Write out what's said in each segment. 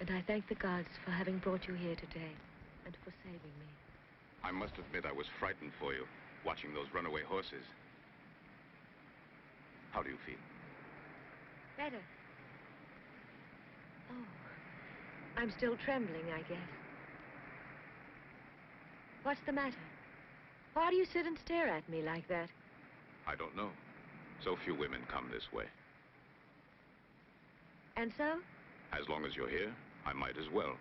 And I thank the gods for having brought you here today and for saving me. I must admit I was frightened for you, watching those runaway horses. How do you feel? Better. Oh, I'm still trembling, I guess. What's the matter? Why do you sit and stare at me like that? I don't know. So few women come this way. And so? As long as you're here, I might as well.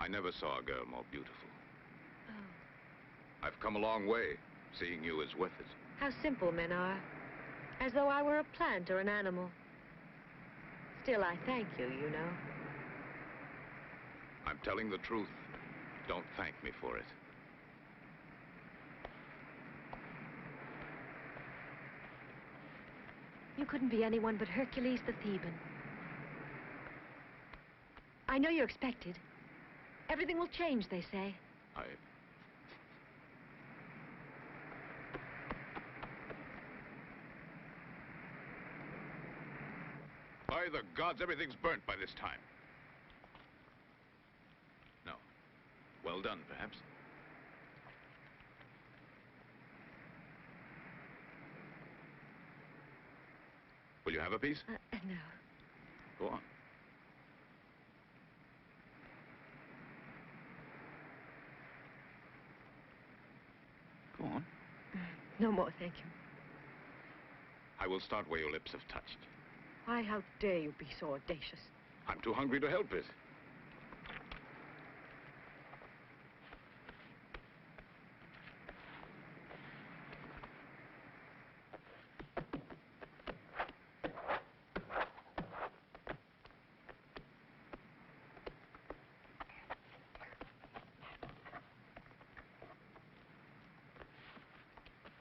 I never saw a girl more beautiful. Oh. I've come a long way. Seeing you is worth it. How simple men are. As though I were a plant or an animal. Still, I thank you, you know. I'm telling the truth. Don't thank me for it. You couldn't be anyone but Hercules the Theban. I know you're expected. Everything will change, they say. By the gods, everything's burnt by this time. No. Well done, perhaps. Will you have a piece? No. Go on. Go on. No more, thank you. I will start where your lips have touched. Why, how dare you be so audacious? I'm too hungry to help it.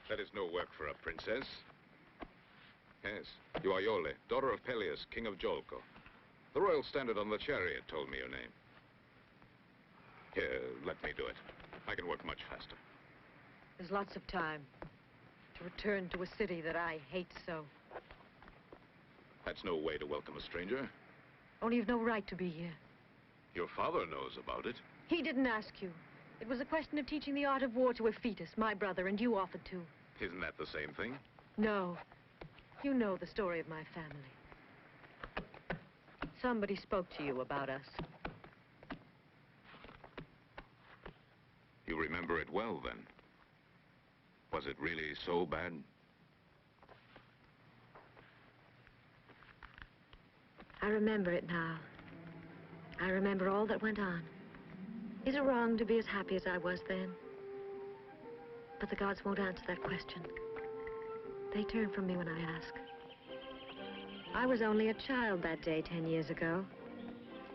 That is no work for a princess. Yes, you are Iole, daughter of Peleus, king of Jolko. The royal standard on the chariot told me your name. Here, let me do it. I can work much faster. There's lots of time to return to a city that I hate so. That's no way to welcome a stranger. Only you've no right to be here. Your father knows about it. He didn't ask you. It was a question of teaching the art of war to Ephetus, my brother, and you offered to. Isn't that the same thing? No. You know the story of my family. Somebody spoke to you about us. You remember it well, then? Was it really so bad? I remember it now. I remember all that went on. Is it wrong to be as happy as I was then? But the gods won't answer that question. They turn from me when I ask. I was only a child that day 10 years ago.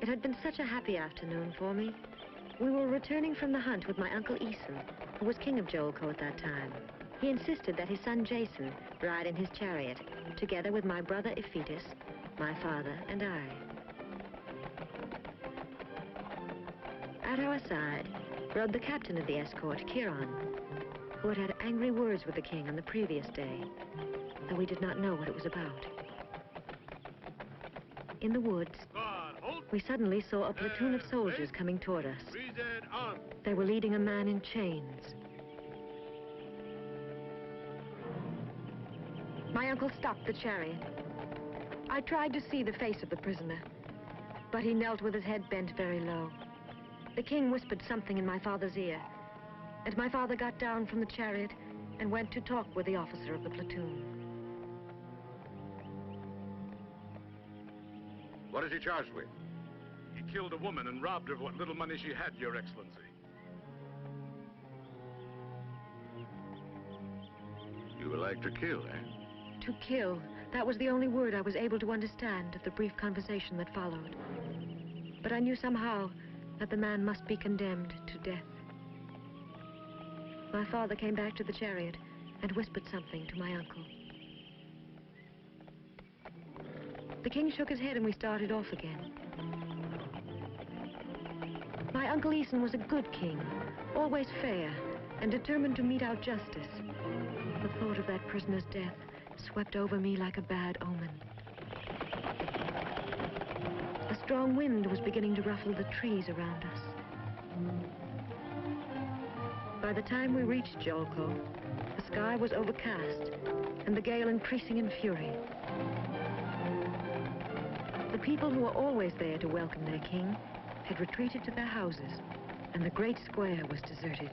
It had been such a happy afternoon for me. We were returning from the hunt with my uncle Aeson, who was king of Jolko at that time. He insisted that his son Jason ride in his chariot, together with my brother Ephetus, my father, and I. At our side rode the captain of the escort, Chiron, who had had angry words with the king on the previous day, though we did not know what it was about. In the woods, we suddenly saw a platoon of soldiers coming toward us. They were leading a man in chains. My uncle stopped the chariot. I tried to see the face of the prisoner, but he knelt with his head bent very low. The king whispered something in my father's ear, and my father got down from the chariot and went to talk with the officer of the platoon. What is he charged with? He killed a woman and robbed her of what little money she had, Your Excellency. You would like to kill, eh? To kill. That was the only word I was able to understand of the brief conversation that followed. But I knew somehow that the man must be condemned to death. My father came back to the chariot and whispered something to my uncle. The king shook his head and we started off again. My uncle Aeson was a good king, always fair, and determined to mete out justice. The thought of that prisoner's death swept over me like a bad omen. A strong wind was beginning to ruffle the trees around us. By the time we reached Jolko, the sky was overcast and the gale increasing in fury. The people who were always there to welcome their king had retreated to their houses, and the great square was deserted.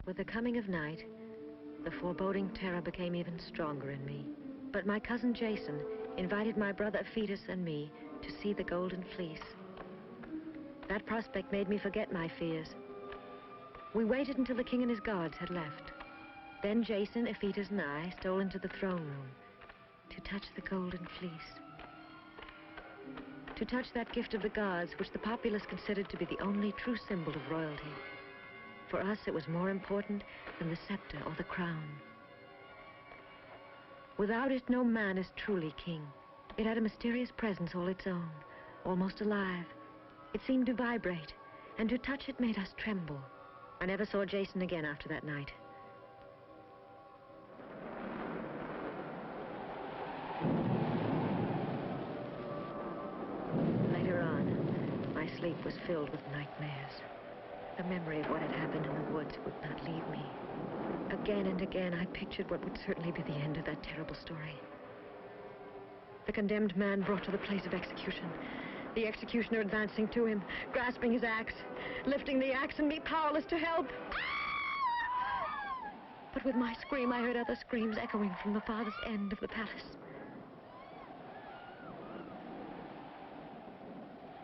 With the coming of night, the foreboding terror became even stronger in me. But my cousin Jason invited my brother Aphetus and me to see the Golden Fleece. That prospect made me forget my fears. We waited until the king and his guards had left. Then Jason, Aphetus, and I stole into the throne room to touch the Golden Fleece. To touch that gift of the gods, which the populace considered to be the only true symbol of royalty. For us, it was more important than the scepter or the crown. Without it, no man is truly king. It had a mysterious presence all its own, almost alive. It seemed to vibrate, and to touch it made us tremble. I never saw Jason again after that night. Later on, my sleep was filled with nightmares. The memory of what had happened in the woods would not leave me. Again and again, I pictured what would certainly be the end of that terrible story. The condemned man brought to the place of execution. The executioner advancing to him, grasping his axe, lifting the axe, and me powerless to help. But with my scream, I heard other screams echoing from the farthest end of the palace.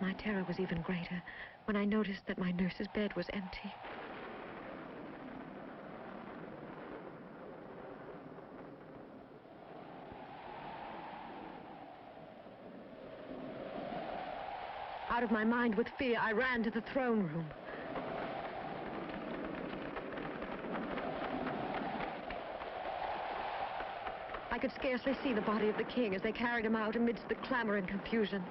My terror was even greater when I noticed that my nurse's bed was empty. Out of my mind with fear, I ran to the throne room. I could scarcely see the body of the king as they carried him out amidst the clamor and confusion.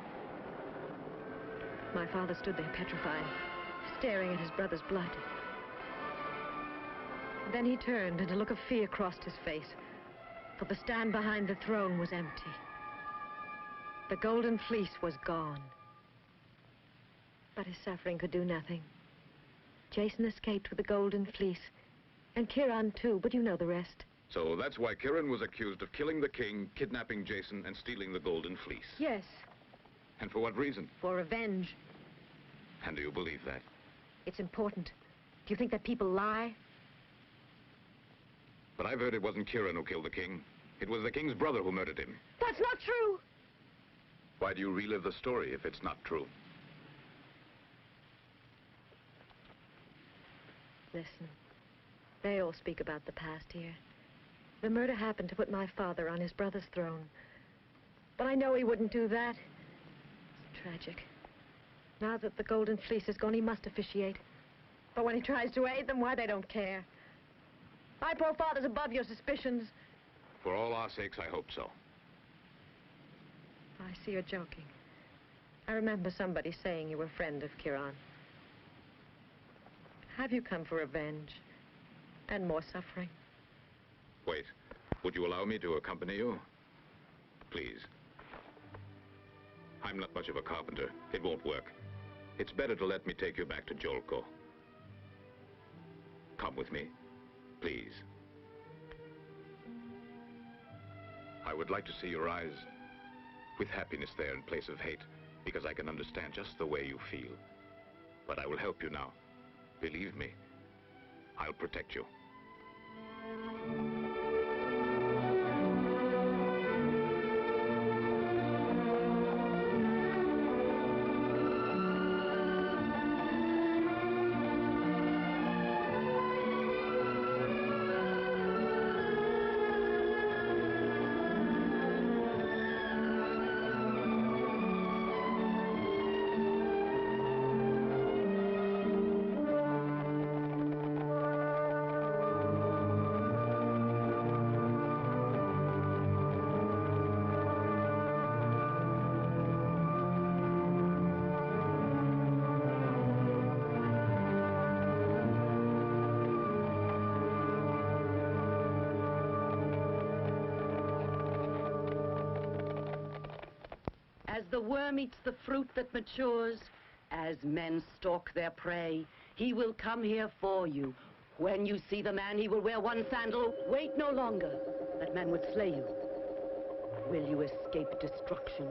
My father stood there petrified, staring at his brother's blood. Then he turned, and a look of fear crossed his face, for the stand behind the throne was empty. The Golden Fleece was gone. But his suffering could do nothing. Jason escaped with the Golden Fleece, and Chiron too, but you know the rest. So that's why Chiron was accused of killing the king, kidnapping Jason, and stealing the Golden Fleece. Yes. And for what reason? For revenge. And do you believe that? It's important. Do you think that people lie? But I've heard it wasn't Chiron who killed the king. It was the king's brother who murdered him. That's not true! Why do you relive the story if it's not true? Listen, they all speak about the past here. The murder happened to put my father on his brother's throne. But I know he wouldn't do that. It's tragic. Now that the Golden Fleece is gone, he must officiate. But when he tries to aid them, why, they don't care. My poor father's above your suspicions. For all our sakes, I hope so. I see you're joking. I remember somebody saying you were a friend of Chiron. Have you come for revenge? And more suffering? Wait. Would you allow me to accompany you? Please. I'm not much of a carpenter. It won't work. It's better to let me take you back to Jolko. Come with me, please. I would like to see your eyes with happiness there in place of hate, because I can understand just the way you feel. But I will help you now. Believe me, I'll protect you. worm eats the fruit that matures, as men stalk their prey, he will come here for you. When you see the man, he will wear one sandal. Wait no longer. That man would slay you. Will you escape destruction?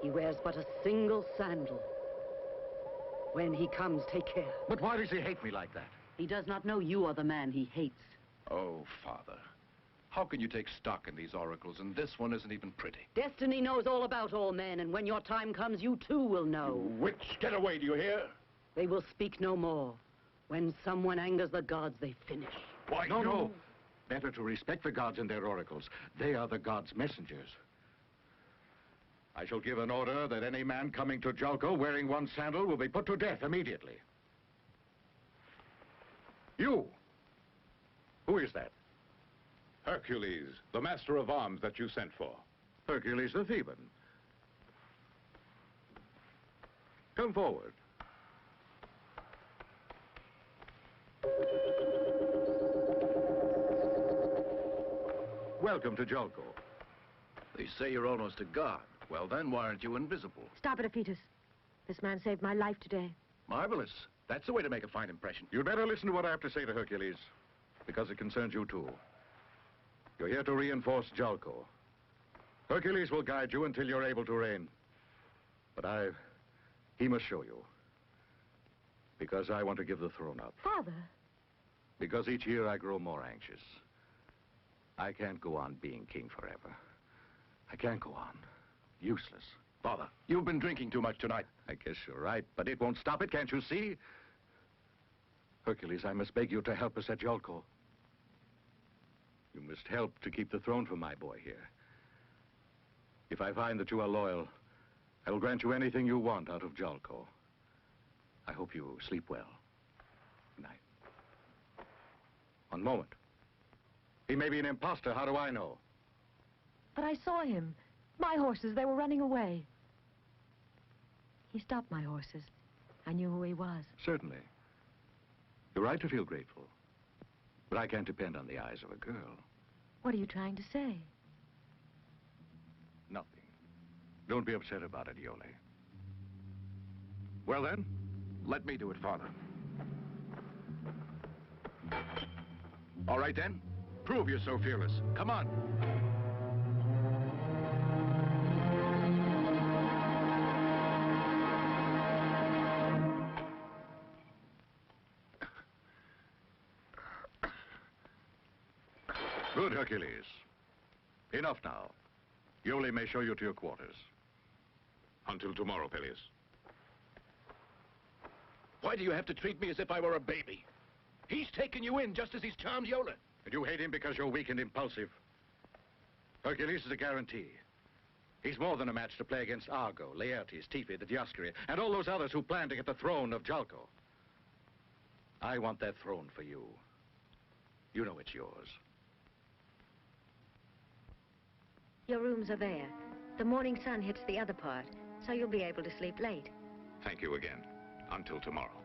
He wears but a single sandal. When he comes, take care. But why does he hate me like that? He does not know you are the man he hates. Oh, Father. How can you take stock in these oracles, and this one isn't even pretty? Destiny knows all about all men, and when your time comes, you too will know. You witch, get away, do you hear? They will speak no more. When someone angers the gods, they finish. Why, no. Better to respect the gods and their oracles. They are the gods' messengers. I shall give an order that any man coming to Jalco wearing one sandal will be put to death immediately. You! Who is that? Hercules, the master of arms that you sent for. Hercules the Theban. Come forward. Welcome to Jalco. They say you're almost a god. Well then, why aren't you invisible? Stop it, Aphetus. This man saved my life today. Marvelous. That's the way to make a fine impression. You'd better listen to what I have to say to Hercules, because it concerns you too. You're here to reinforce Jalco. Hercules will guide you until you're able to reign. But he must show you. Because I want to give the throne up. Father. Because each year I grow more anxious. I can't go on being king forever. I can't go on. Useless. Father, you've been drinking too much tonight. I guess you're right, but it won't stop it, can't you see? Hercules, I must beg you to help us at Jalco. You must help to keep the throne for my boy here. If I find that you are loyal, I will grant you anything you want out of Jalco. I hope you sleep well. Good night. One moment. He may be an imposter. How do I know? But I saw him. My horses, they were running away. He stopped my horses. I knew who he was. Certainly. You're right to feel grateful. But I can't depend on the eyes of a girl. What are you trying to say? Nothing. Don't be upset about it, Iole. Well then, let me do it, Father. All right then. Prove you're so fearless. Come on. Good, Hercules. Enough now. Iole may show you to your quarters. Until tomorrow, Peleus. Why do you have to treat me as if I were a baby? He's taken you in just as he's charmed Iole. And you hate him because you're weak and impulsive. Hercules is a guarantee. He's more than a match to play against Argo, Laertes, Tiphys, the Dioscuri, and all those others who plan to get the throne of Jalco. I want that throne for you. You know it's yours. Your rooms are there. The morning sun hits the other part, so you'll be able to sleep late. Thank you again. Until tomorrow.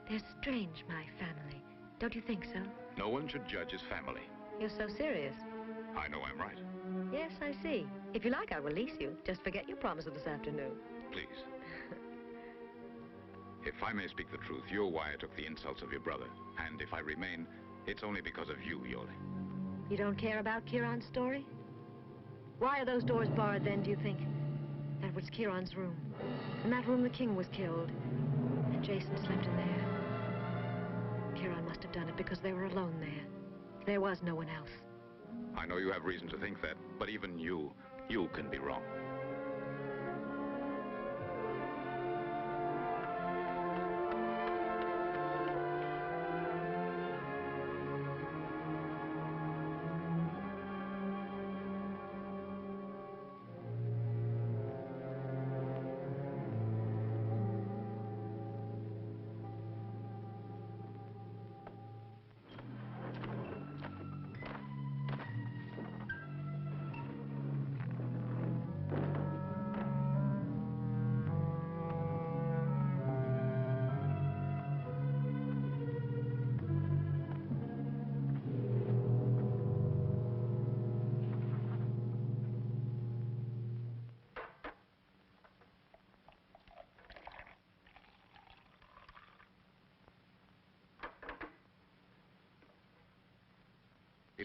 They're strange, my family. Don't you think so? No one should judge his family. You're so serious. I know I'm right. Yes, I see. If you like, I'll release you. Just forget your promise of this afternoon. Please. If I may speak the truth, you're why I took the insults of your brother. And if I remain, it's only because of you, Iole. You don't care about Chiron's story? Why are those doors barred then, do you think? That was Chiron's room. In that room the king was killed. And Jason slept in there. Chiron must have done it because they were alone there. There was no one else. I know you have reason to think that, but even you can be wrong.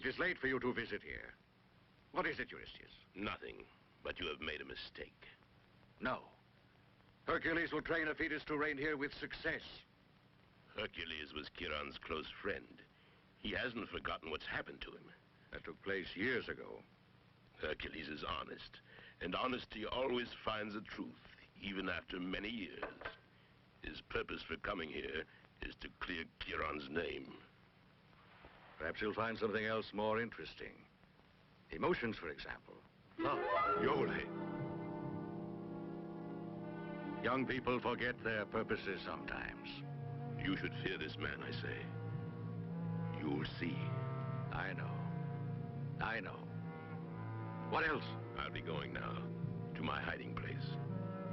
It is late for you to visit here. What is it, Eurystheus? Nothing, but you have made a mistake. No. Hercules will train a fetus to reign here with success. Hercules was Chiron's close friend. He hasn't forgotten what's happened to him. That took place years ago. Hercules is honest, and honesty always finds the truth, even after many years. His purpose for coming here is to clear Chiron's name. Perhaps you'll find something else more interesting. Emotions, for example. Love. Yole. Young people forget their purposes sometimes. You should fear this man, I say. You'll see. I know. I know. What else? I'll be going now, to my hiding place.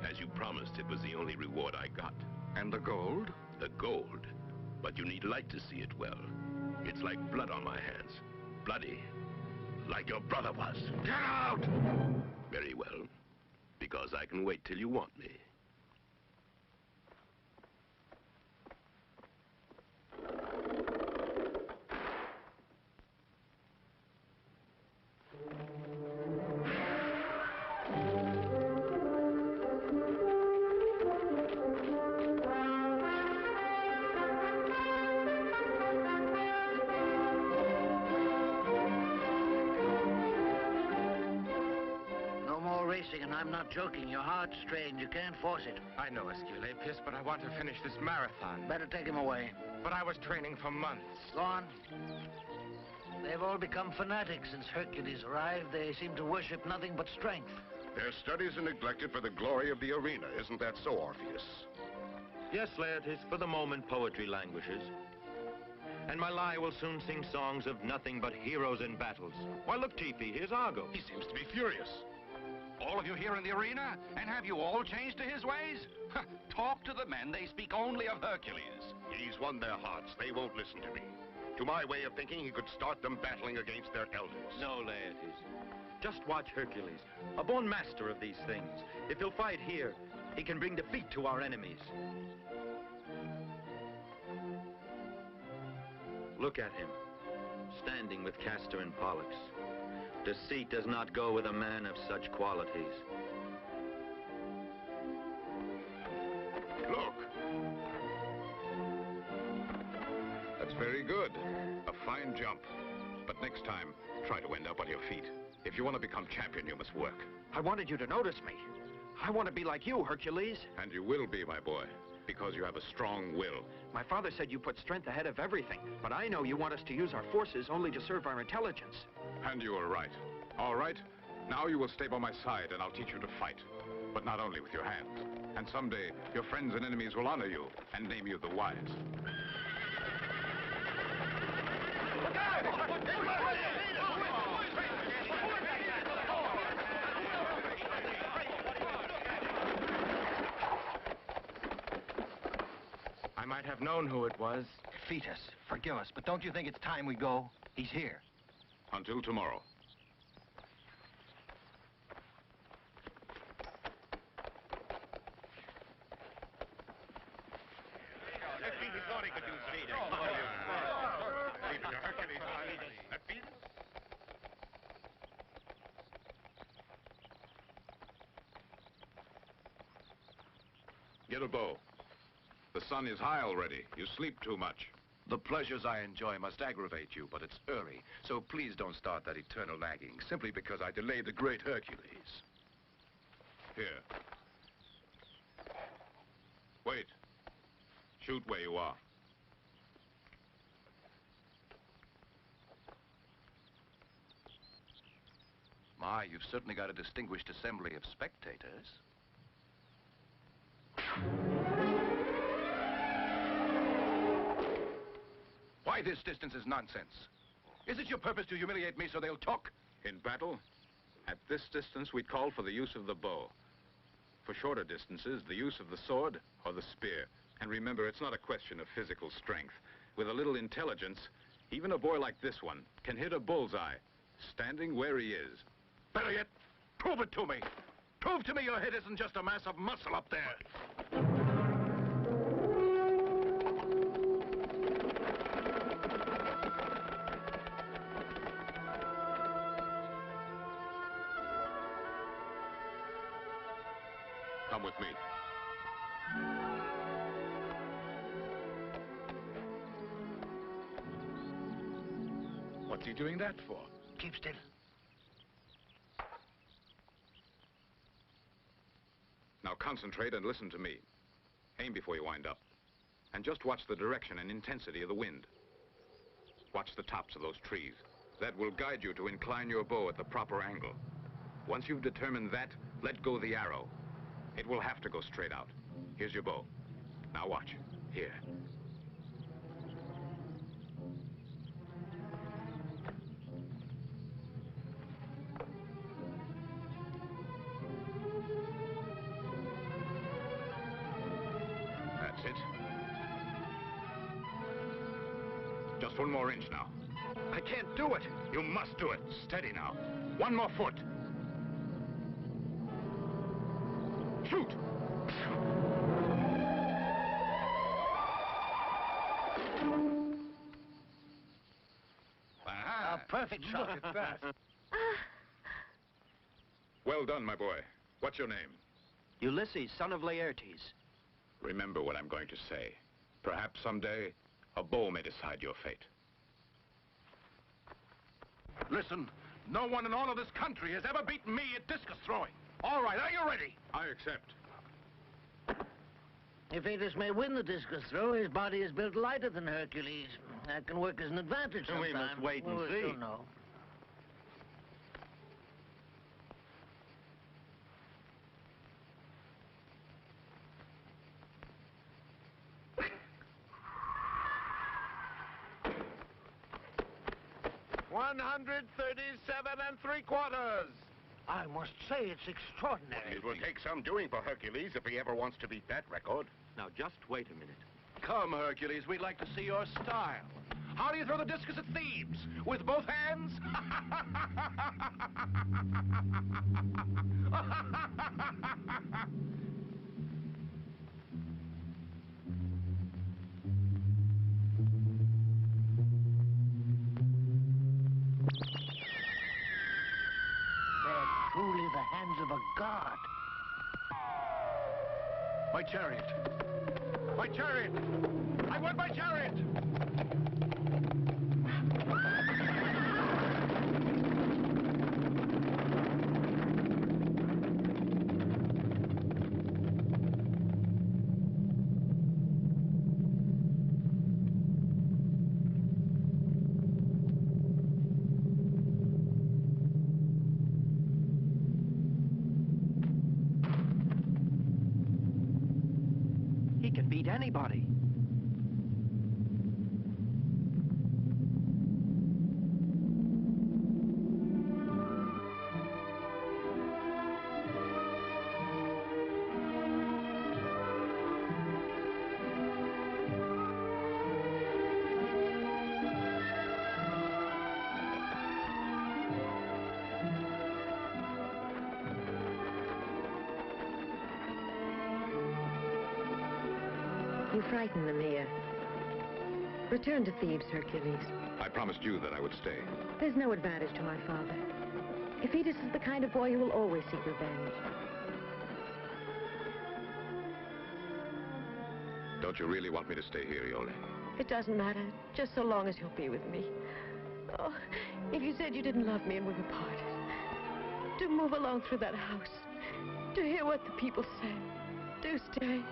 As you promised, it was the only reward I got. And the gold? The gold. But you need light to see it well. It's like blood on my hands. Bloody. Like your brother was. Get out! Very well. Because I can wait till you want me. And I'm not joking. Your heart's strained. You can't force it. I know, Asclepius, but I want to finish this marathon. Better take him away. But I was training for months. Go on. They've all become fanatics since Hercules arrived. They seem to worship nothing but strength. Their studies are neglected for the glory of the arena. Isn't that so, Orpheus? Yes, Laertes, for the moment poetry languishes. And my lyre will soon sing songs of nothing but heroes in battles. Why, look, Tifi, here's Argo. He seems to be furious. All of you here in the arena? And have you all changed to his ways? Talk to the men. They speak only of Hercules. He's won their hearts. They won't listen to me. To my way of thinking, he could start them battling against their elders. No, Laertes. Just watch Hercules, a born master of these things. If he'll fight here, he can bring defeat to our enemies. Look at him, standing with Castor and Pollux. Deceit does not go with a man of such qualities. Look. That's very good. A fine jump. But next time, try to end up on your feet. If you want to become champion, you must work. I wanted you to notice me. I want to be like you, Hercules. And you will be, my boy, because you have a strong will. My father said you put strength ahead of everything, but I know you want us to use our forces only to serve our intelligence. And you are right. All right, now you will stay by my side and I'll teach you to fight. But not only with your hands. And someday, your friends and enemies will honor you and name you the wise. I might have known who it was. Fetus, forgive us, but don't you think it's time we go? He's here. Until tomorrow. Get a bow. The sun is high already. You sleep too much. The pleasures I enjoy must aggravate you, but it's early. So please don't start that eternal nagging, simply because I delayed the great Hercules. Here. Wait. Shoot where you are. My, you've certainly got a distinguished assembly of spectators. Why this distance is nonsense? Is it your purpose to humiliate me so they'll talk? In battle, at this distance, we'd call for the use of the bow. For shorter distances, the use of the sword or the spear. And remember, it's not a question of physical strength. With a little intelligence, even a boy like this one can hit a bullseye, standing where he is. Better yet, prove it to me. Prove to me your head isn't just a mass of muscle up there. What's he doing that for? Keep still. Now concentrate and listen to me. Aim before you wind up. And just watch the direction and intensity of the wind. Watch the tops of those trees. That will guide you to incline your bow at the proper angle. Once you've determined that, let go the arrow. It will have to go straight out. Here's your bow. Now watch. Here. That's it. Just one more inch now. I can't do it. You must do it. Steady now. One more foot. Shoot! A perfect shot. Look at that. Well done, my boy. What's your name? Ulysses, son of Laertes. Remember what I'm going to say. Perhaps someday, a bow may decide your fate. Listen, no one in all of this country has ever beaten me at discus throwing. All right, are you ready? I accept. If Atis may win the discus throw, his body is built lighter than Hercules. That can work as an advantage sometime. We must wait and see. We'll know. $137.75. I must say it's extraordinary. It will take some doing for Hercules if he ever wants to beat that record. Now, just wait a minute. Come, Hercules, we'd like to see your style. How do you throw the discus at Thebes? With both hands? They're truly the hands of a god. My chariot. My chariot! I want my chariot! He can beat anybody. You frighten them here. Return to Thebes, Hercules. I promised you that I would stay. There's no advantage to my father. Ephetus is the kind of boy who will always seek revenge. Don't you really want me to stay here, Iole? It doesn't matter, just so long as you'll be with me. Oh, if you said you didn't love me and we were parted, to move along through that house, to hear what the people say, do stay.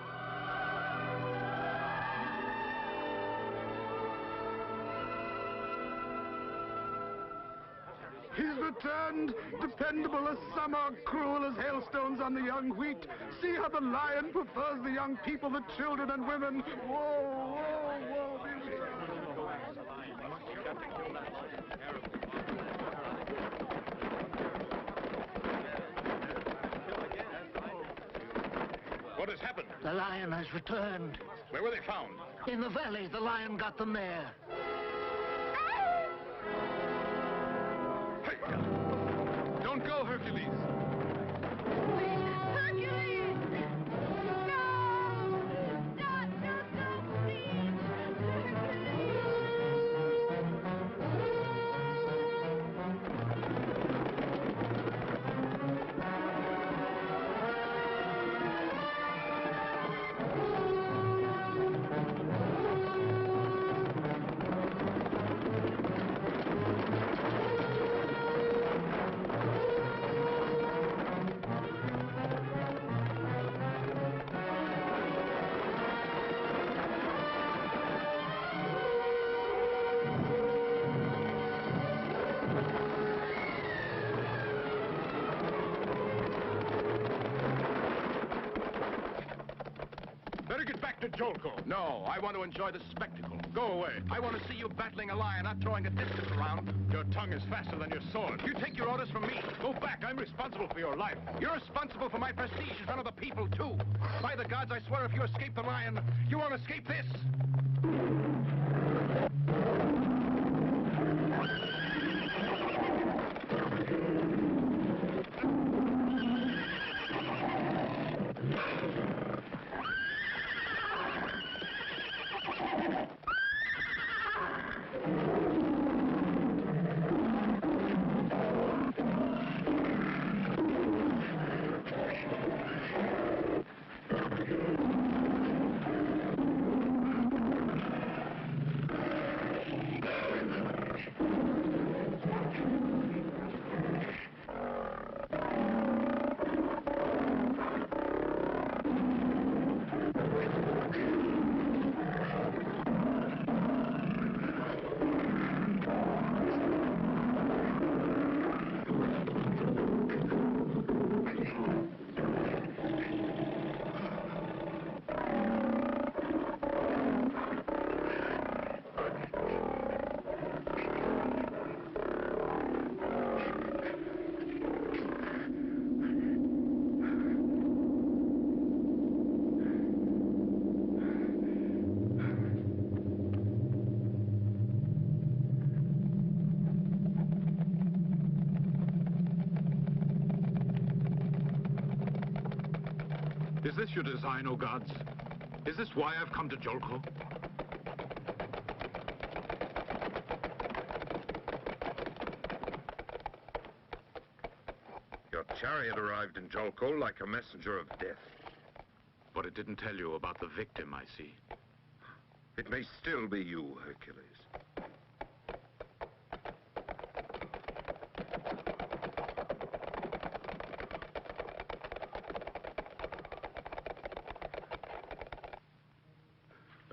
He's returned, dependable as summer, cruel as hailstones on the young wheat. See how the lion prefers the young people, the children and women. Whoa, whoa, whoa. What has happened? The lion has returned. Where were they found? In the valleys, the lion got them there. Don't go, Hercules! Hercules! No! Stop! No, please! get back to Jolko. No, I want to enjoy the spectacle. Go away. I want to see you battling a lion, not throwing a discus around. Your tongue is faster than your sword. You take your orders from me. Go back. I'm responsible for your life. You're responsible for my prestige in front of the people, too. By the gods, I swear if you escape the lion, you won't escape this. Is this your design, O gods? Is this why I've come to Jolko? Your chariot arrived in Jolko like a messenger of death. But it didn't tell you about the victim, I see. It may still be you, Hercules.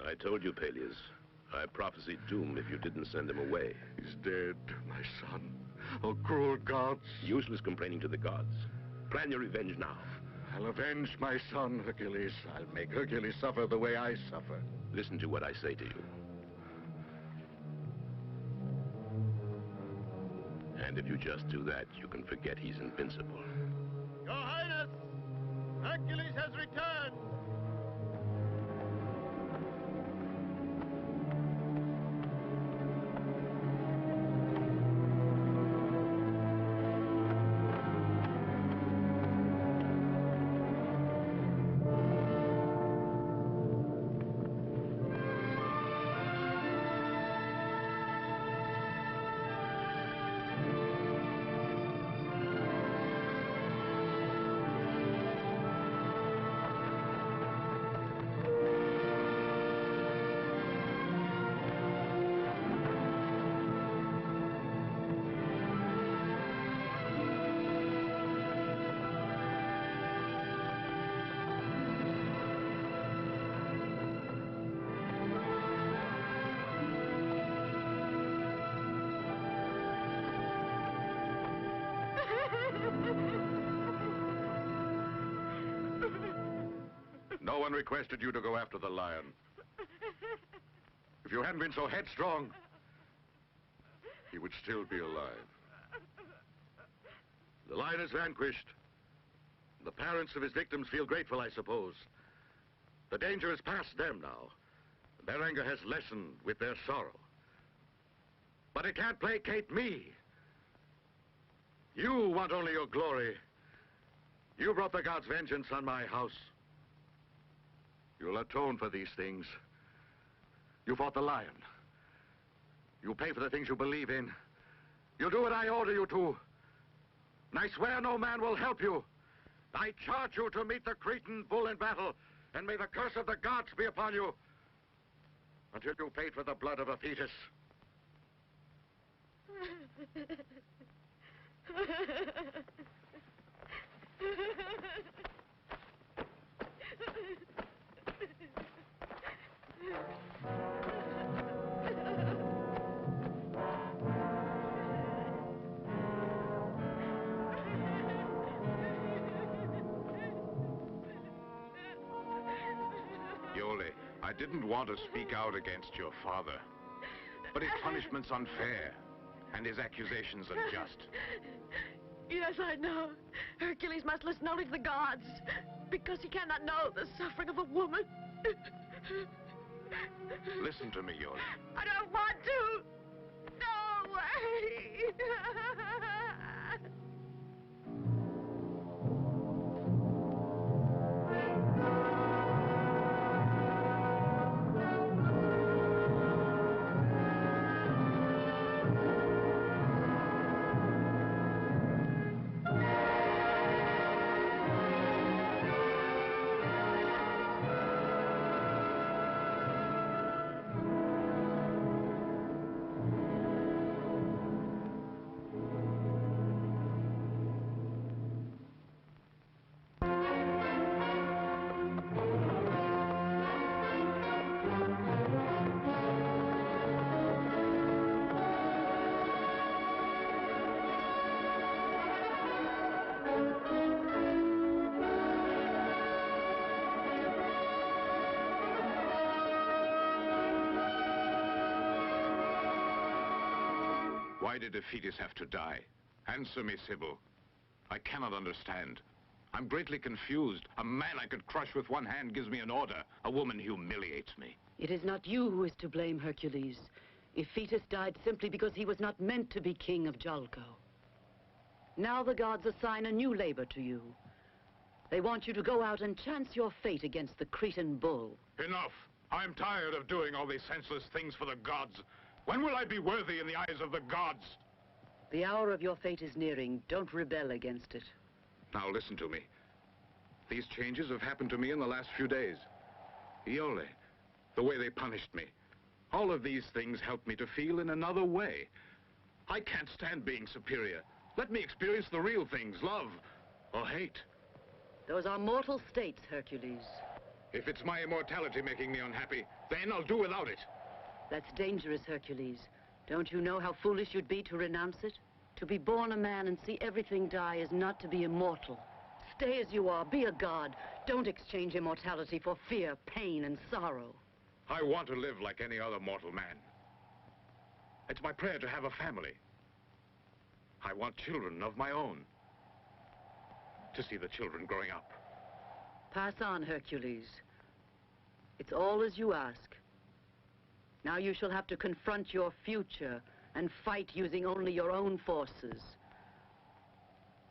I told you, Peleus. I prophesied doom if you didn't send him away. He's dead, my son. Oh, cruel gods. Useless complaining to the gods. Plan your revenge now. I'll avenge my son, Hercules. I'll make Hercules suffer the way I suffer. Listen to what I say to you. And if you just do that, you can forget he's invincible. Your Highness! Hercules has returned! No one requested you to go after the lion. If you hadn't been so headstrong, he would still be alive. The lion is vanquished. The parents of his victims feel grateful, I suppose. The danger is past them now. Their anger has lessened with their sorrow. But it can't placate me. You want only your glory. You brought the gods' vengeance on my house. You'll atone for these things. You fought the lion. You pay for the things you believe in. You'll do what I order you to. And I swear no man will help you. I charge you to meet the Cretan bull in battle, and may the curse of the gods be upon you until you paid for the blood of a fetus. Iole, I didn't want to speak out against your father. But his punishment's unfair, and his accusations unjust. Yes, I know. Hercules must listen only to the gods, because he cannot know the suffering of a woman. Listen to me, Iole. I don't want to. No way. Why did Iphitus have to die? Answer me, Sybil. I cannot understand. I'm greatly confused. A man I could crush with one hand gives me an order. A woman humiliates me. It is not you who is to blame, Hercules. Iphitus died simply because he was not meant to be king of Jalco. Now the gods assign a new labor to you. They want you to go out and chance your fate against the Cretan bull. Enough! I'm tired of doing all these senseless things for the gods. When will I be worthy in the eyes of the gods? The hour of your fate is nearing. Don't rebel against it. Now listen to me. These changes have happened to me in the last few days. Iole, the way they punished me. All of these things help me to feel in another way. I can't stand being superior. Let me experience the real things, love or hate. Those are mortal states, Hercules. If it's my immortality making me unhappy, then I'll do without it. That's dangerous, Hercules. Don't you know how foolish you'd be to renounce it? To be born a man and see everything die is not to be immortal. Stay as you are, be a god. Don't exchange immortality for fear, pain, and sorrow. I want to live like any other mortal man. It's my prayer to have a family. I want children of my own. To see the children growing up. Pass on, Hercules. It's all as you ask. Now you shall have to confront your future and fight using only your own forces.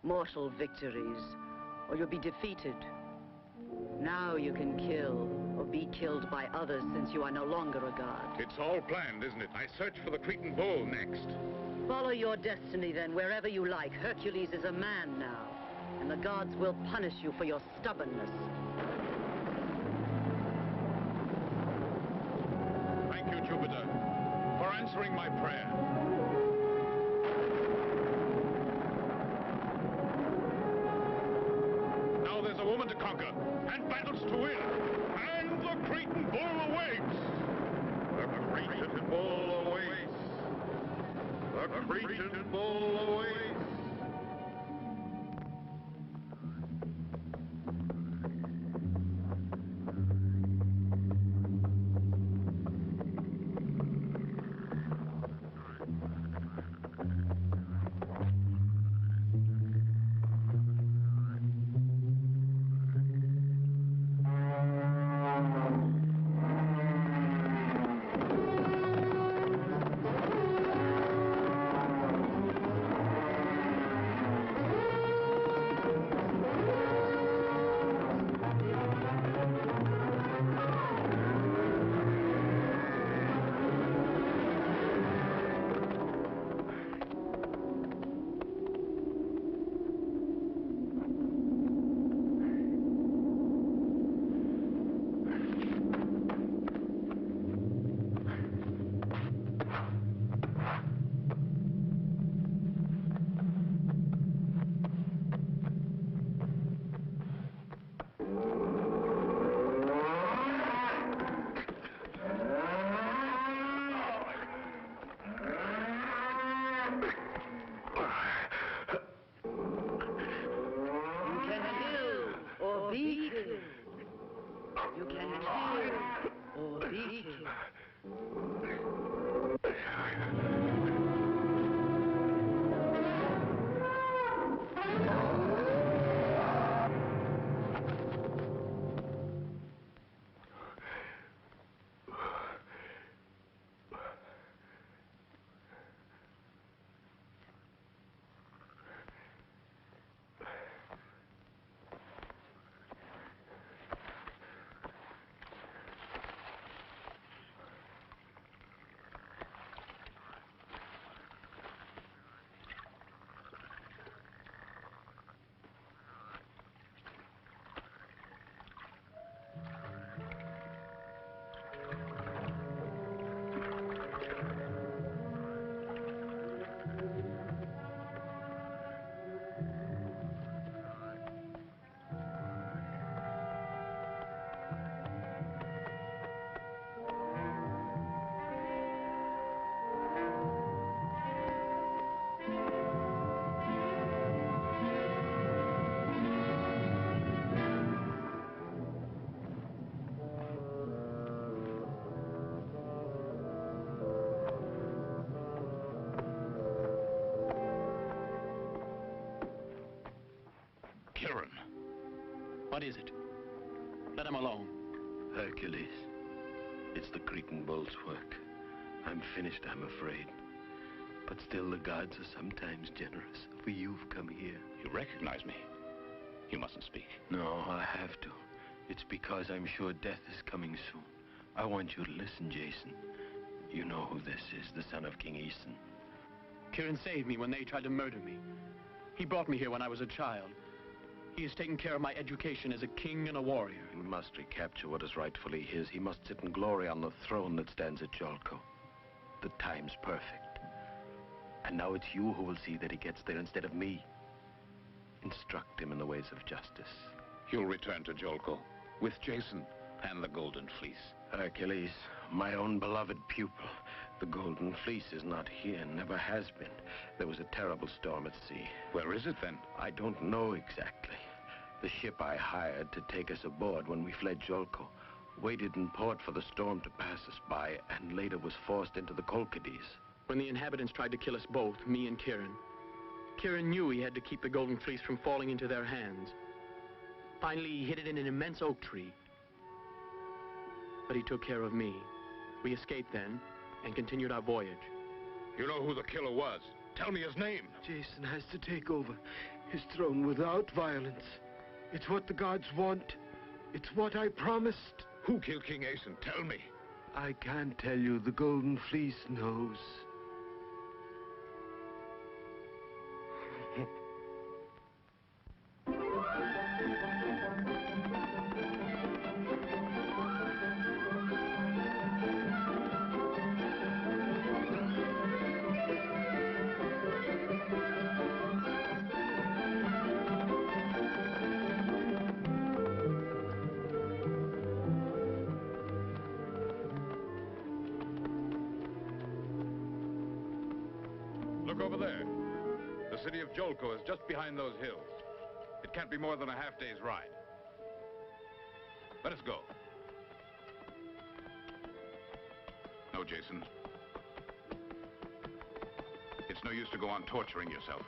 Mortal victories, or you'll be defeated. Now you can kill or be killed by others since you are no longer a god. It's all planned, isn't it? I search for the Cretan bull next. Follow your destiny then, wherever you like. Hercules is a man now, and the gods will punish you for your stubbornness. Thank you, Jupiter, for answering my prayer. Now there's a woman to conquer, and battles to win, and the Cretan bull awaits! The Cretan bull awaits! The Cretan bull awaits! What is it? Let him alone. Hercules, it's the Cretan bull's work. I'm finished, I'm afraid. But still, the gods are sometimes generous, for you've come here. You recognize me. You mustn't speak. No, I have to. It's because I'm sure death is coming soon. I want you to listen, Jason. You know who this is, the son of King Aeson. Kieran saved me when they tried to murder me. He brought me here when I was a child. He has taken care of my education as a king and a warrior. He must recapture what is rightfully his. He must sit in glory on the throne that stands at Jolko. The time's perfect. And now it's you who will see that he gets there instead of me. Instruct him in the ways of justice. You'll return to Jolko with Jason and the Golden Fleece. Hercules, my own beloved pupil. The Golden Fleece is not here, never has been. There was a terrible storm at sea. Where is it, then? I don't know exactly. The ship I hired to take us aboard when we fled Jolko waited in port for the storm to pass us by, and later was forced into the Kolkades. When the inhabitants tried to kill us both, me and Kieran, Kieran knew he had to keep the Golden Fleece from falling into their hands. Finally, he hid it in an immense oak tree. But he took care of me. We escaped then, and continued our voyage. You know who the killer was. Tell me his name. Jason has to take over his throne without violence. It's what the gods want. It's what I promised. Who killed King Aeson? Tell me. I can't tell you. The Golden Fleece knows. Look over there. The city of Jolko is just behind those hills. It can't be more than a half-day's ride. Let us go. No, Jason. It's no use to go on torturing yourself.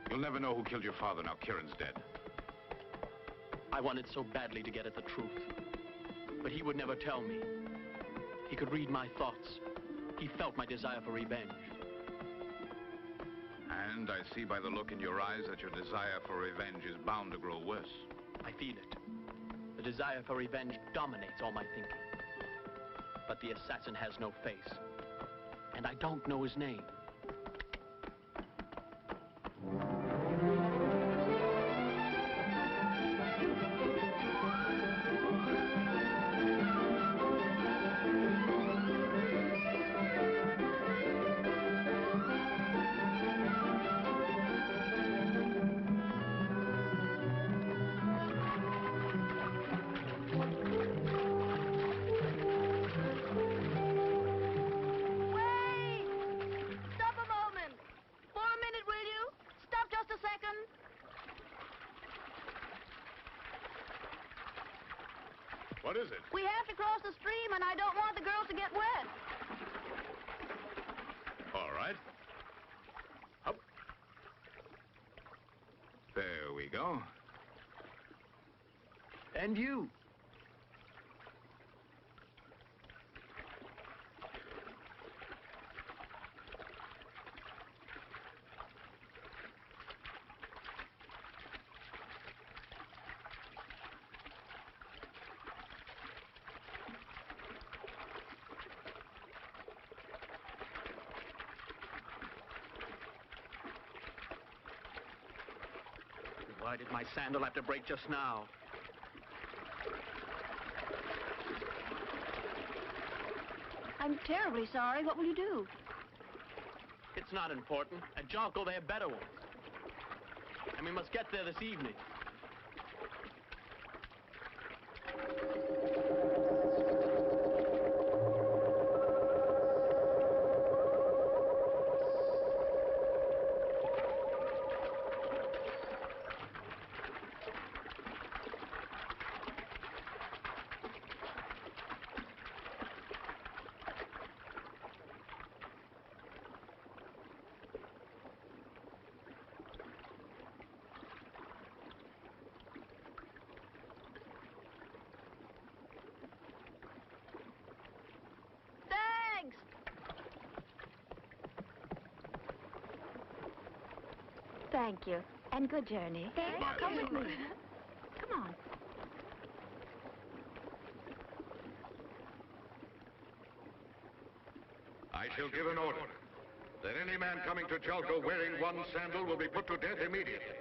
You'll never know who killed your father now Kieran's dead. I wanted so badly to get at the truth. But he would never tell me. He could read my thoughts. He felt my desire for revenge. And I see by the look in your eyes that your desire for revenge is bound to grow worse. I feel it. The desire for revenge dominates all my thinking. But the assassin has no face. And I don't know his name. What is it? We have to cross the stream, and I don't want the girls to get wet. All right. Up. There we go. And you. Why did my sandal have to break just now? I'm terribly sorry. What will you do? It's not important. At Jolko, they have better ones. And we must get there this evening. Thank you. And good journey. Come with me. Come on. I shall give an order that any man coming to Jalco wearing one sandal will be put to death immediately.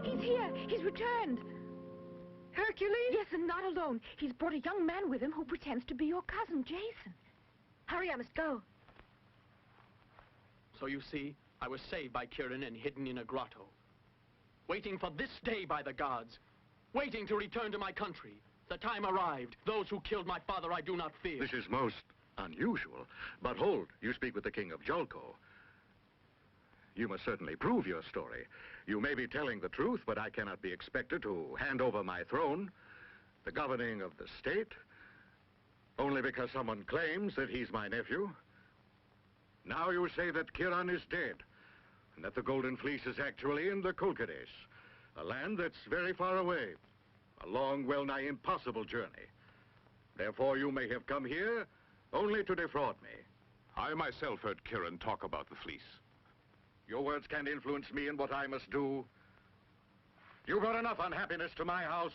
He's here. He's returned. Hercules? Yes, and not alone. He's brought a young man with him who pretends to be your cousin, Jason. Hurry, I must go. So you see, I was saved by Kieran and hidden in a grotto. Waiting for this day by the gods. Waiting to return to my country. The time arrived. Those who killed my father I do not fear. This is most unusual. But hold, you speak with the king of Jalco. You must certainly prove your story. You may be telling the truth, but I cannot be expected to hand over my throne, the governing of the state, only because someone claims that he's my nephew. Now you say that Kieran is dead, and that the Golden Fleece is actually in the Kolkades, a land that's very far away, a long, well-nigh impossible journey. Therefore, you may have come here only to defraud me. I myself heard Kieran talk about the fleece. Your words can't influence me in what I must do. You brought enough unhappiness to my house.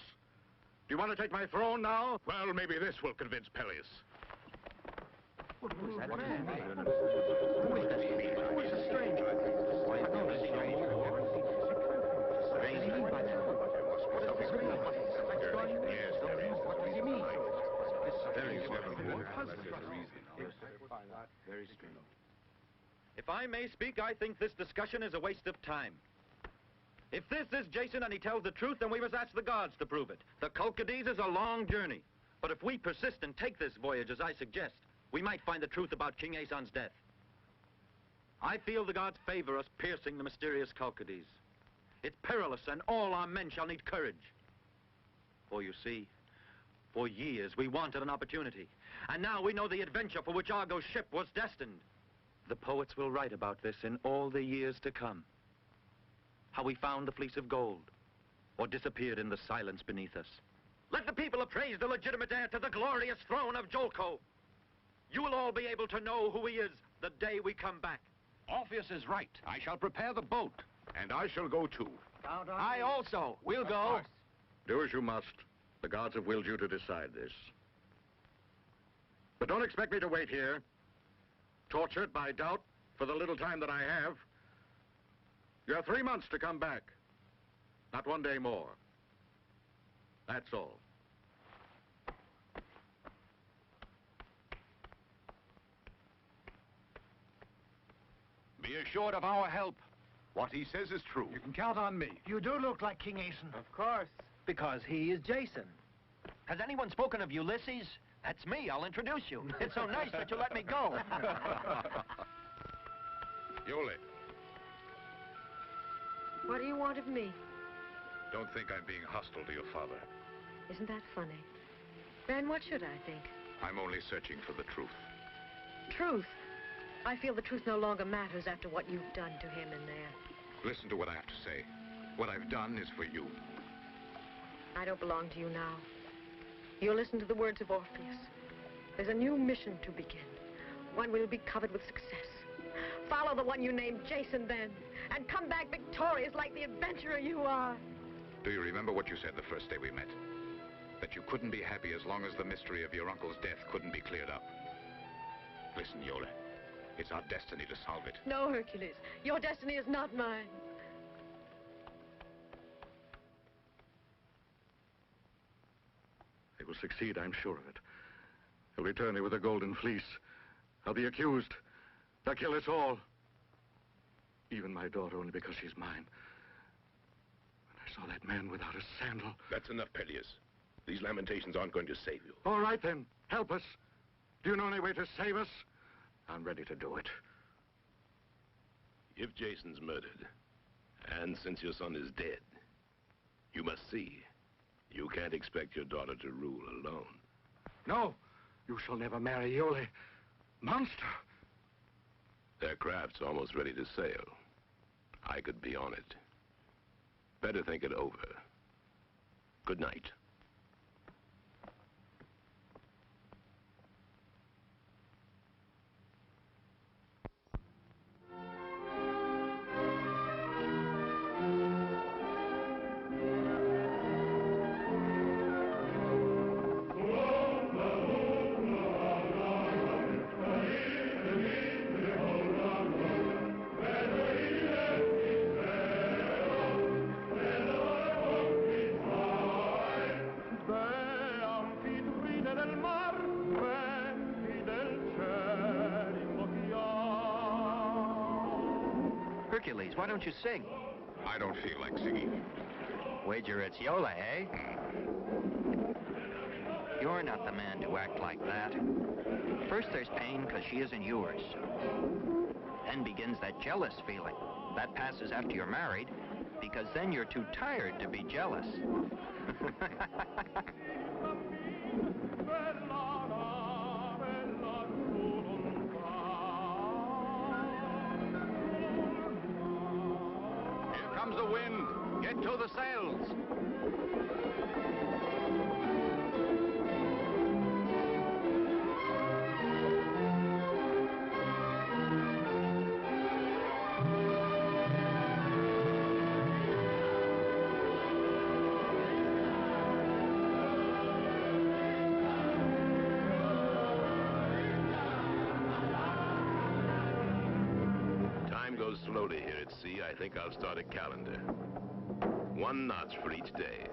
Do you want to take my throne now? Well, maybe this will convince Peleus. Who is that man? Who is that? Who is the stranger? Why, I've never seen him before. Stranger? What does this mean? Yes, What does he mean? Very strange. If I may speak, I think this discussion is a waste of time. If this is Jason and he tells the truth, then we must ask the gods to prove it. The Kolkades is a long journey. But if we persist and take this voyage, as I suggest, we might find the truth about King Aeson's death. I feel the gods favor us piercing the mysterious Kolkades. It's perilous, and all our men shall need courage. For you see, for years we wanted an opportunity. And now we know the adventure for which Argo's ship was destined. The poets will write about this in all the years to come. How we found the fleece of gold, or disappeared in the silence beneath us. Let the people appraise the legitimate heir to the glorious throne of Jalco. You will all be able to know who he is the day we come back. Orpheus is right. I shall prepare the boat. And I shall go too. I also. We'll go. Do as you must. The gods have willed you to decide this. But don't expect me to wait here, tortured by doubt for the little time that I have. You have 3 months to come back. Not 1 day more. That's all. Be assured of our help. What he says is true. You can count on me. You do look like King Aeson. Of course. Because he is Jason. Has anyone spoken of Ulysses? That's me. I'll introduce you. It's so nice that you let me go. Iole, What do you want of me? don't think I'm being hostile to your father. Isn't that funny? Then what should I think? I'm only searching for the truth. Truth. I feel the truth no longer matters after what you've done to him in there. Listen to what I have to say. What I've done is for you. I don't belong to you now. You'll listen to the words of Orpheus. There's a new mission to begin. One will be covered with success. Follow the one you named Jason then, and come back victorious like the adventurer you are. Do you remember what you said the first day we met? That you couldn't be happy as long as the mystery of your uncle's death couldn't be cleared up. Listen, Iole. It's our destiny to solve it. No, Hercules. Your destiny is not mine. They will succeed, I'm sure of it. They'll return here with a golden fleece. I'll be accused. They'll kill us all. Even my daughter, only because she's mine. When I saw that man without a sandal... That's enough, Peleus. These lamentations aren't going to save you. All right, then. Help us. Do you know any way to save us? I'm ready to do it. If Jason's murdered, and since your son is dead, you must see You can't expect your daughter to rule alone. No, you shall never marry Iole. Monster! Their craft's almost ready to sail. I could be on it. Better think it over. Good night. Hercules, why don't you sing? I don't feel like singing. Wager it's Yola, eh? You're not the man to act like that. First there's pain because she isn't yours. Then begins that jealous feeling. That passes after you're married, because then you're too tired to be jealous. Here comes the wind. Get to the sails. Time goes slowly here at sea. I think I'll start a calendar. 1 knot for each day.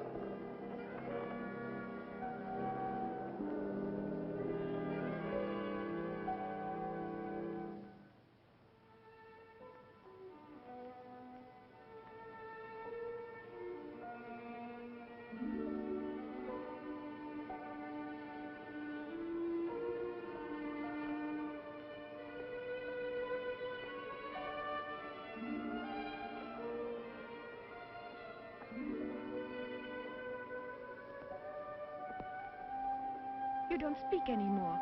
You don't speak anymore.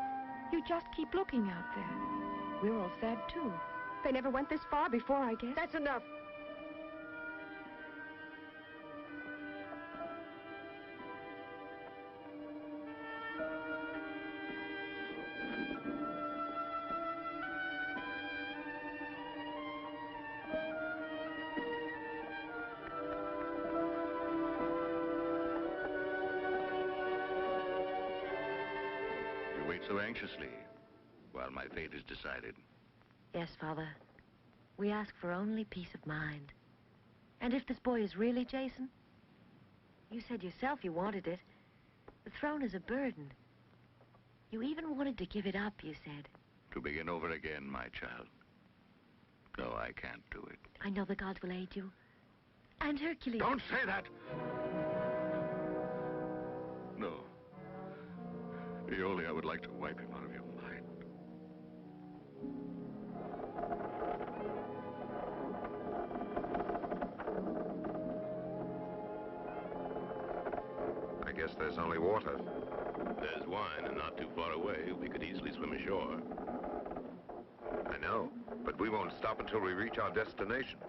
You just keep looking out there. We're all sad, too. They never went this far before, I guess. That's enough. You wait so anxiously while my fate is decided. Yes, Father. We ask for only peace of mind. And if this boy is really Jason, you said yourself you wanted it. The throne is a burden. You even wanted to give it up, you said. To begin over again, my child. No, I can't do it. I know the gods will aid you. And Hercules. Don't say that! No. Iole, I would like to wipe him out of your mind. I guess there's only water. There's wine, and not too far away. We could easily swim ashore. I know, but we won't stop until we reach our destination.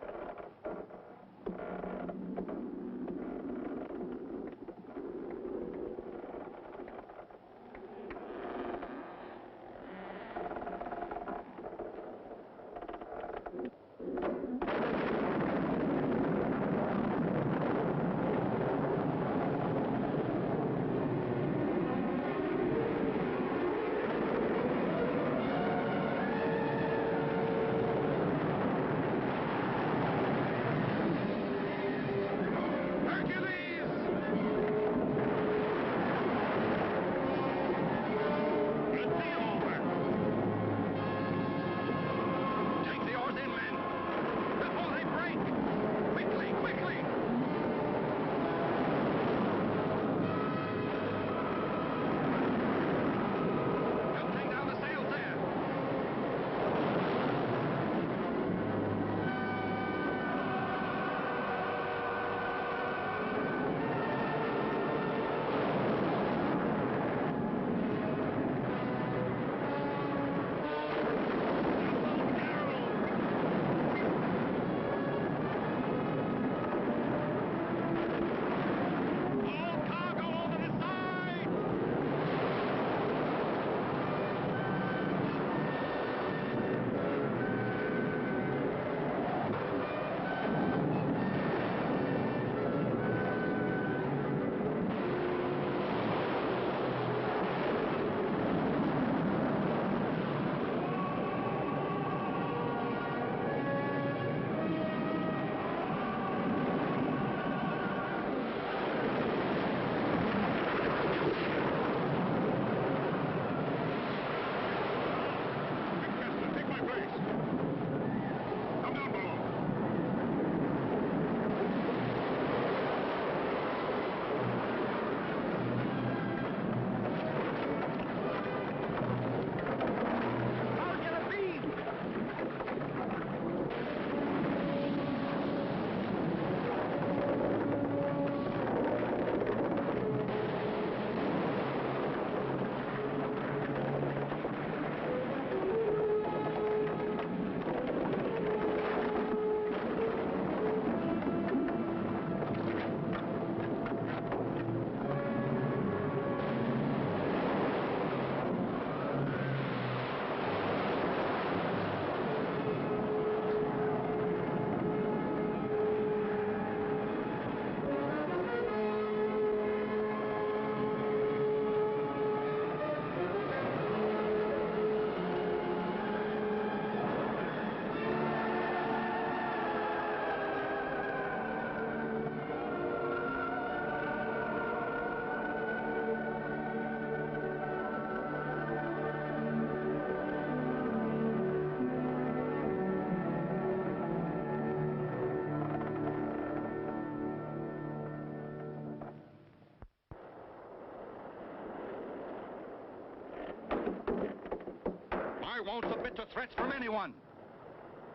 won't submit to threats from anyone.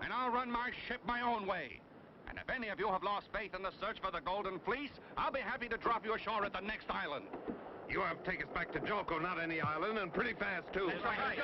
And I'll run my ship my own way. And if any of you have lost faith in the search for the Golden Fleece, I'll be happy to drop you ashore at the next island. You have to take us back to Jolko, not any island, and pretty fast, too. That's right,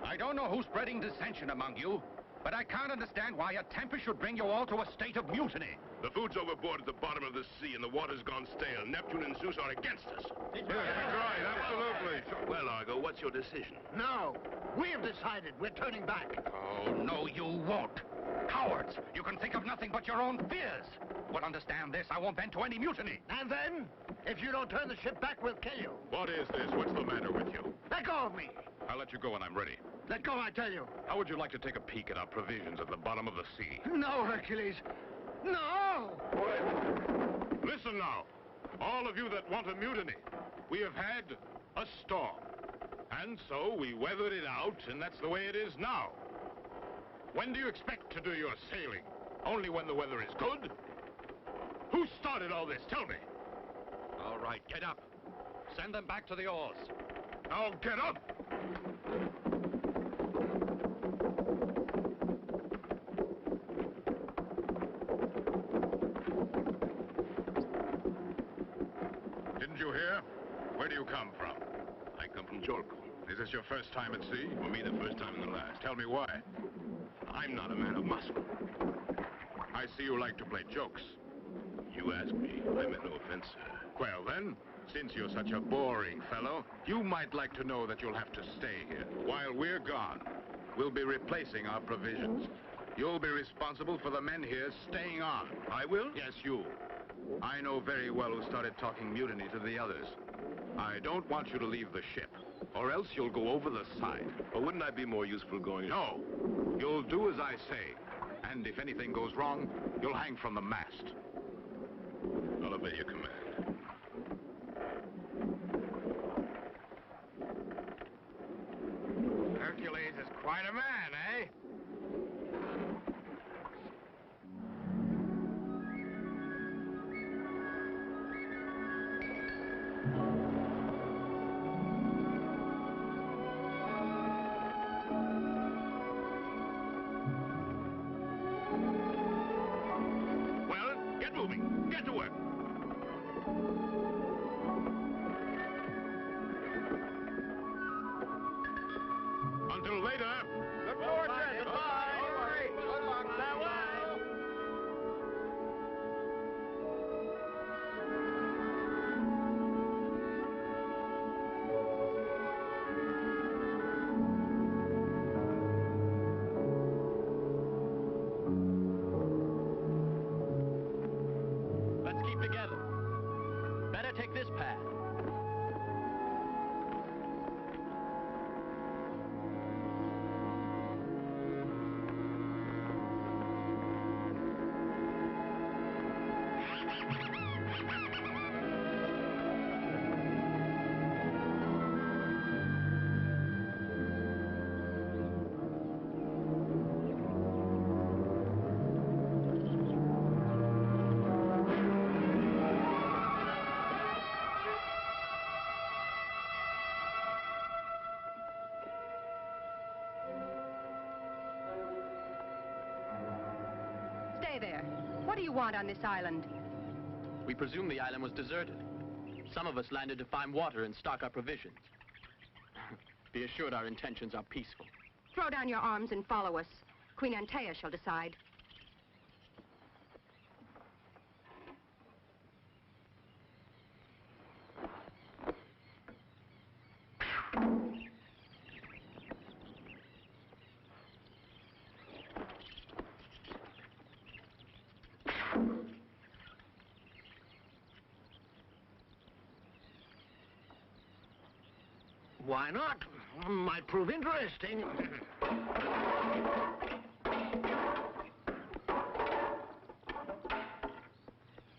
I don't know who's spreading dissension among you, but I can't understand why a tempest should bring you all to a state of mutiny. The food's overboard at the bottom of the sea, and the water's gone stale. Neptune and Zeus are against us. That's right, absolutely. Well, Argo, what's your decision? No, we have decided we're turning back. Oh, no, you won't. Cowards! You can think of nothing but your own fears. But understand this, I won't bend to any mutiny. And then, if you don't turn the ship back, we'll kill you. What is this? What's the matter with you? Let go of me. I'll let you go when I'm ready. Let go, I tell you. How would you like to take a peek at our provisions at the bottom of the sea? No, Hercules. No! Listen now, all of you that want a mutiny. We have had a storm. And so we weathered it out, and that's the way it is now. When do you expect to do your sailing? Only when the weather is good? Who started all this? Tell me. All right, get up. Send them back to the oars. Now get up! Didn't you hear? Where do you come from? I come from Jolko. Is this your first time at sea? For me, the first time and the last. Tell me why. I'm not a man of muscle. I see you like to play jokes. You ask me. I meant no offense, sir. Well, then, since you're such a boring fellow, you might like to know that you'll have to stay here. While we're gone, we'll be replacing our provisions. You'll be responsible for the men here staying on. I will? Yes, you. I know very well who started talking mutiny to the others. I don't want you to leave the ship, or else you'll go over the side. Or wouldn't I be more useful going... No. You'll do as I say. And if anything goes wrong, you'll hang from the mast. I'll obey your command. Hercules is quite a man, eh? Well, get moving. Get to work. Until later. Look forward to it. Goodbye. Good luck. Farewell. Let's keep together. Better take this path. Stay there. What do you want on this island? We presume the island was deserted. Some of us landed to find water and stock our provisions. Be assured our intentions are peaceful. Throw down your arms and follow us. Queen Antea shall decide. Why not? Might prove interesting.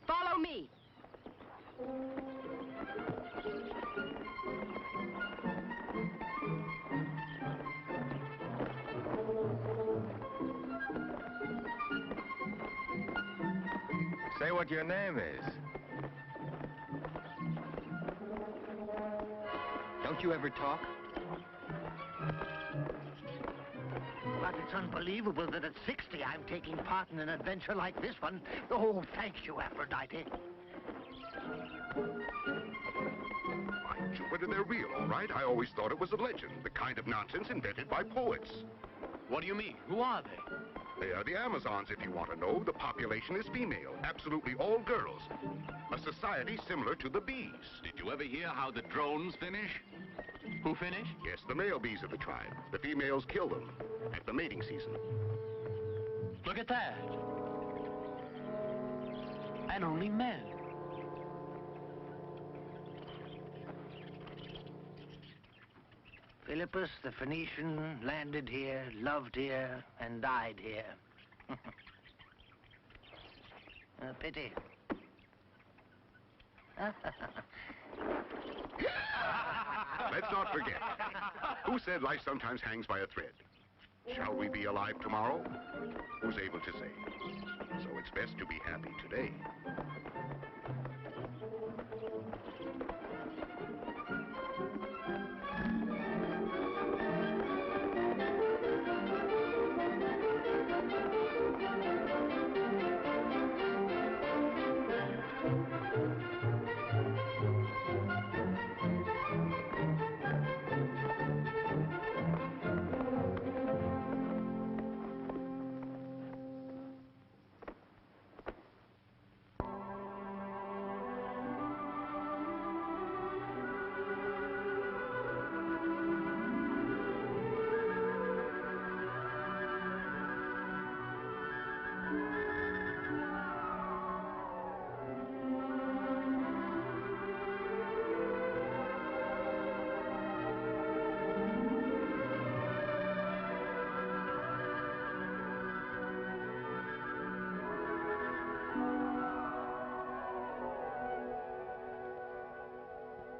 Follow me. Say what your name is. Don't you ever talk? God, it's unbelievable that at 60 I'm taking part in an adventure like this one. Oh, thank you, Aphrodite. By Jupiter, they're real, all right. I always thought it was a legend, the kind of nonsense invented by poets. What do you mean? Who are they? They are the Amazons, if you want to know. The population is female, absolutely all girls. A society similar to the bees. Did you ever hear how the drones finish? Who finish? Yes, the male bees of the tribe. The females kill them at the mating season. Look at that. And only men. Philippus the Phoenician landed here, loved here, and died here. A pity. Let's not forget. Who said life sometimes hangs by a thread? Shall we be alive tomorrow? Who's able to say? So it's best to be happy today.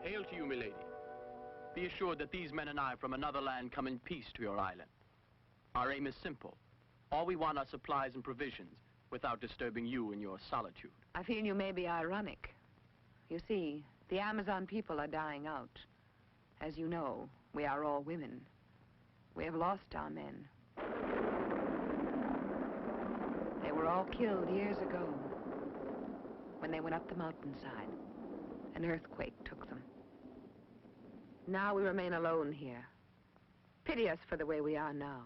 Hail to you, milady. Be assured that these men and I from another land come in peace to your island. Our aim is simple. All we want are supplies and provisions without disturbing you in your solitude. I feel you may be ironic. You see, the Amazon people are dying out. As you know, we are all women. We have lost our men. They were all killed years ago when they went up the mountainside. An earthquake took them. Now we remain alone here. Pity us for the way we are now.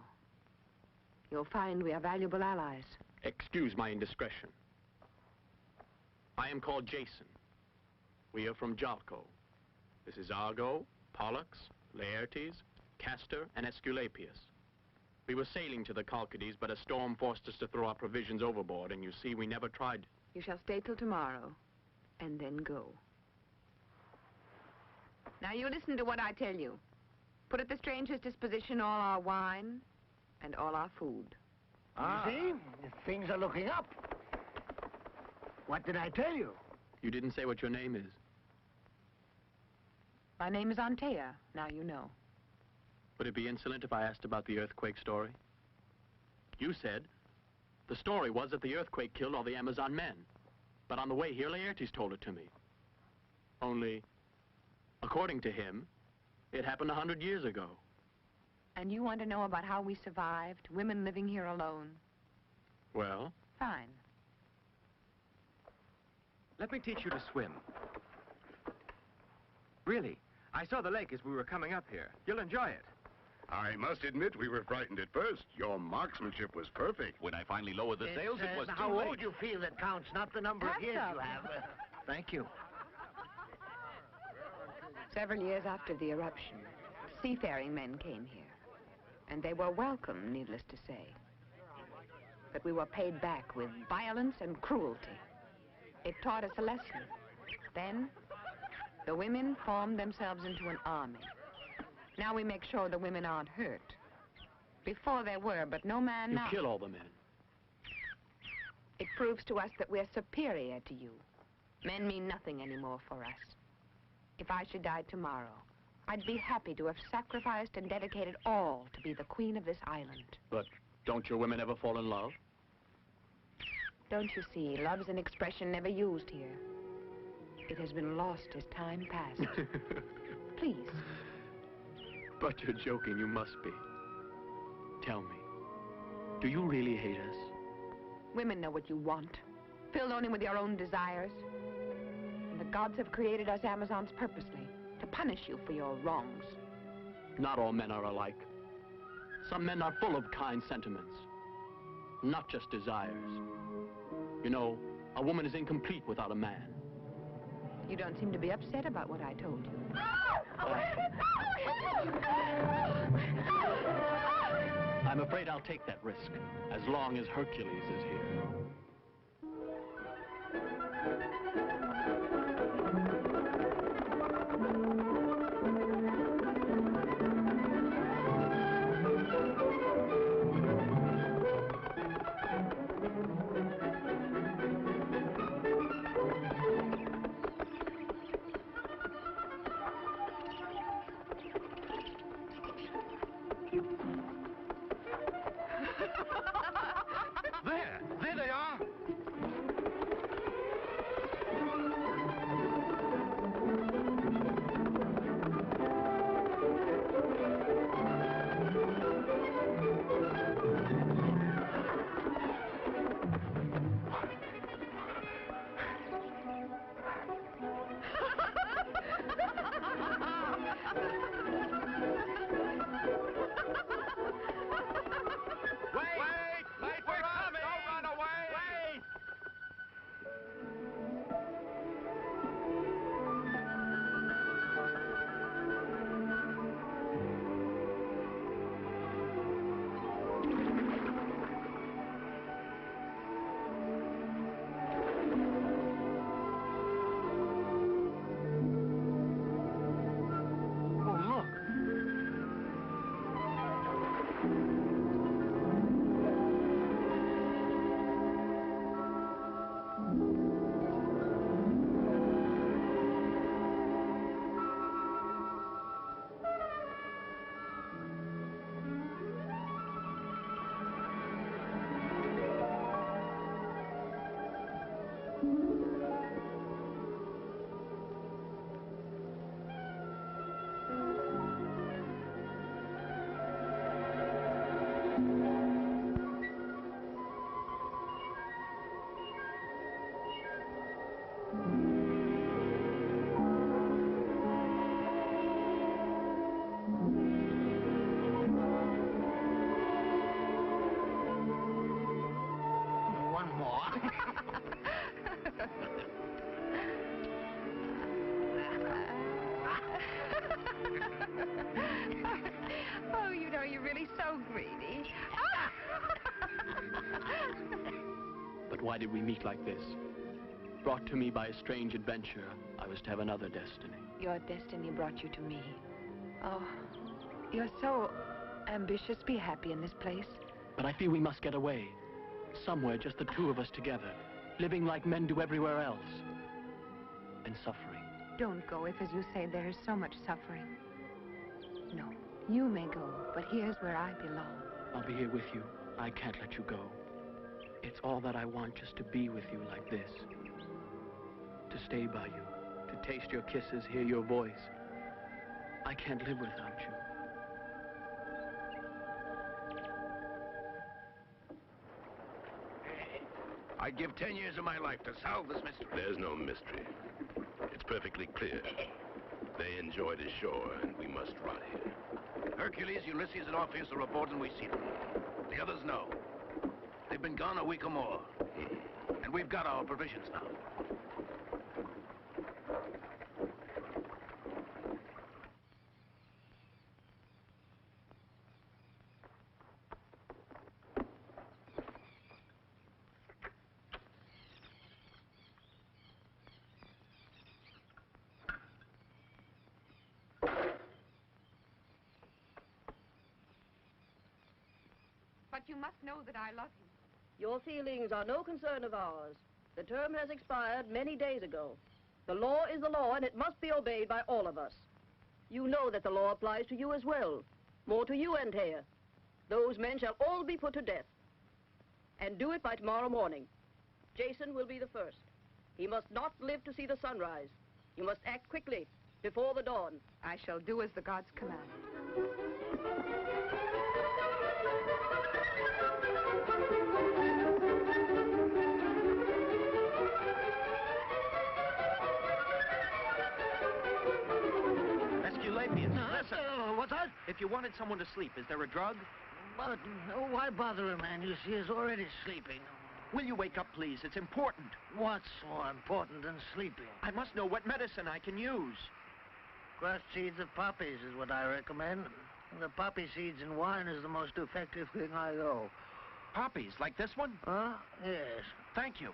You'll find we are valuable allies. Excuse my indiscretion. I am called Jason. We are from Jalco. This is Argo, Pollux, Laertes, Castor, and Aesculapius. We were sailing to the Chalcidies, but a storm forced us to throw our provisions overboard, and you see, we never tried. You shall stay till tomorrow, and then go. Now you listen to what I tell you. Put at the stranger's disposition all our wine and all our food. You see? Things are looking up. What did I tell you? You didn't say what your name is. My name is Antea, now you know. Would it be insolent if I asked about the earthquake story? You said the story was that the earthquake killed all the Amazon men. But on the way here, Laertes told it to me. Only, according to him, it happened 100 years ago. And you want to know about how we survived, women living here alone? Well? Fine. Let me teach you to swim. Really, I saw the lake as we were coming up here. You'll enjoy it. I must admit we were frightened at first. Your marksmanship was perfect. When I finally lowered the sails, it was how too late. old you feel that counts, not the number of years you have. Thank you. Several years after the eruption, seafaring men came here. And they were welcome, needless to say. But we were paid back with violence and cruelty. It taught us a lesson. Then, the women formed themselves into an army. Now we make sure the women aren't hurt. Before there were, but no man now. You kill all the men. It proves to us that we're superior to you. Men mean nothing anymore for us. If I should die tomorrow, I'd be happy to have sacrificed and dedicated all to be the queen of this island. But don't your women ever fall in love? Don't you see, love's an expression never used here. It has been lost as time passed. Please. But you're joking, you must be. Tell me, Do you really hate us? Women know what you want, filled only with your own desires. And the gods have created us Amazons purposely, to punish you for your wrongs. Not all men are alike. Some men are full of kind sentiments, not just desires. You know, a woman is incomplete without a man. You don't seem to be upset about what I told you. I'm afraid I'll take that risk, as long as Hercules is here. There they are. Oh, you know, you're really so greedy. But why did we meet like this? Brought to me by a strange adventure, I was to have another destiny. Your destiny brought you to me. Oh, you're so ambitious. Be happy in this place. But I feel we must get away. Somewhere, just the two of us together. Living like men do everywhere else. And suffering. Don't go if, as you say, there is so much suffering. No, you may go, but here's where I belong. I'll be here with you. I can't let you go. It's all that I want, just to be with you like this. To stay by you, to taste your kisses, hear your voice. I can't live without you. I'd give 10 years of my life to solve this mystery. There's no mystery. It's perfectly clear. They enjoyed ashore, and we must rot here. Hercules, Ulysses, and Orpheus are reporting we see them. The others know. They've been gone a week or more. And we've got our provisions now. But you must know that I love him. Your feelings are no concern of ours. The term has expired many days ago. The law is the law, and it must be obeyed by all of us. You know that the law applies to you as well. More to you, Antea. Those men shall all be put to death. And do it by tomorrow morning. Jason will be the first. He must not live to see the sunrise. You must act quickly, before the dawn. I shall do as the gods command. if you wanted someone to sleep, is there a drug? But why bother a man? You see, he's already sleeping. Will you wake up, please? It's important. What's more important than sleeping? I must know what medicine I can use. Crushed seeds of poppies is what I recommend. The poppy seeds in wine is the most effective thing I know. Poppies, like this one? Huh? Yes. Thank you.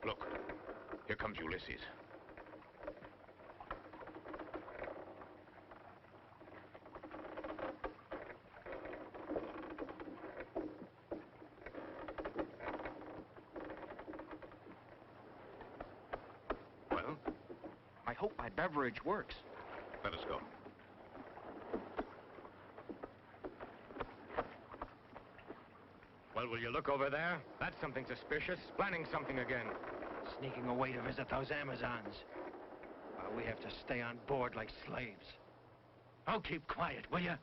Look, here comes Ulysses. Well? I hope my beverage works. Let us go. Well, will you look over there? That's something suspicious. Planning something again. Sneaking away to visit those Amazons. While we have to stay on board like slaves. Oh, keep quiet, will you?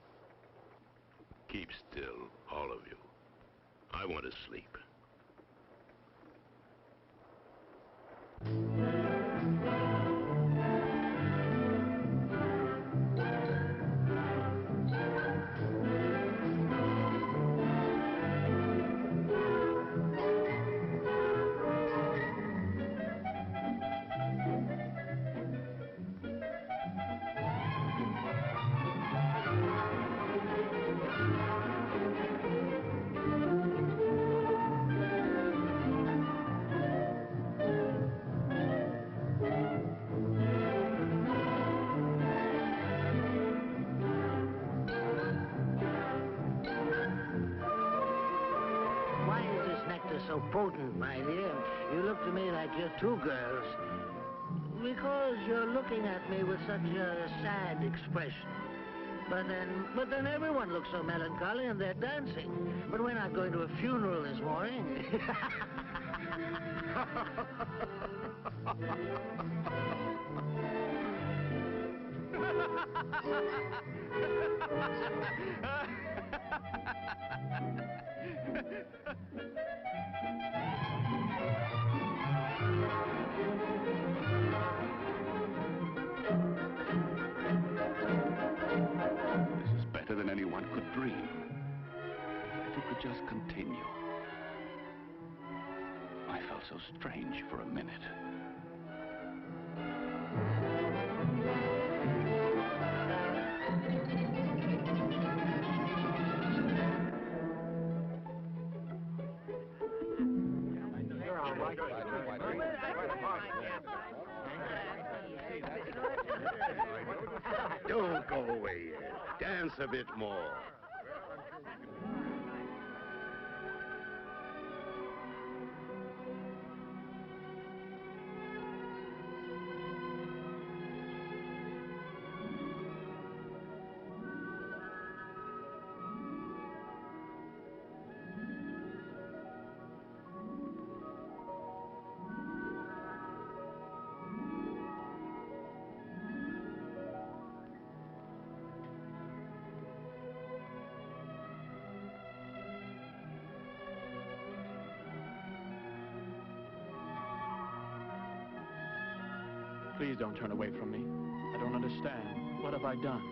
Keep still, all of you. I want to sleep. Why is this nectar so potent, my dear? You look to me like you're two girls. Because you're looking at me with such a sad expression. But then everyone looks so melancholy and they're dancing. But we're not going to a funeral this morning. This is better than anyone could dream. If it could just continue. I felt so strange for a minute. Don't go away yet. Dance a bit more. Please don't turn away from me. I don't understand. What have I done?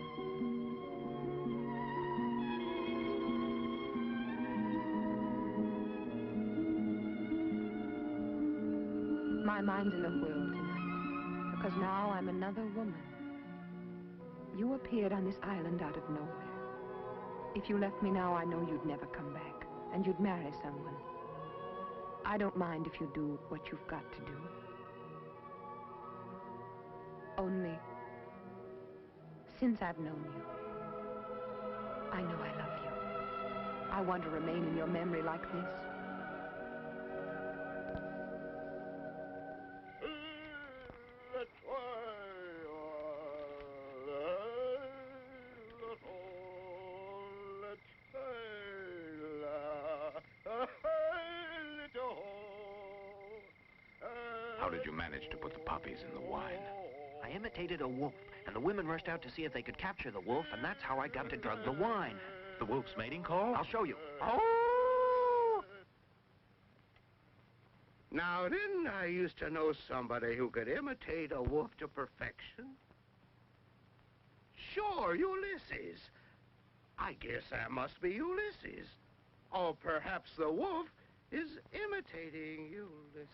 My mind's in a whirl tonight, because now I'm another woman. You appeared on this island out of nowhere. If you left me now, I know you'd never come back, and you'd marry someone. I don't mind if you do what you've got to do. Only, since I've known you, I know I love you. I want to remain in your memory like this. How did you manage to put the poppies in the wine? I imitated a wolf, and the women rushed out to see if they could capture the wolf, and that's how I got to drug the wine. The wolf's mating call? I'll show you. Oh! Now, didn't I used to know somebody who could imitate a wolf to perfection? Sure, Ulysses. I guess that must be Ulysses. Or perhaps the wolf is imitating Ulysses.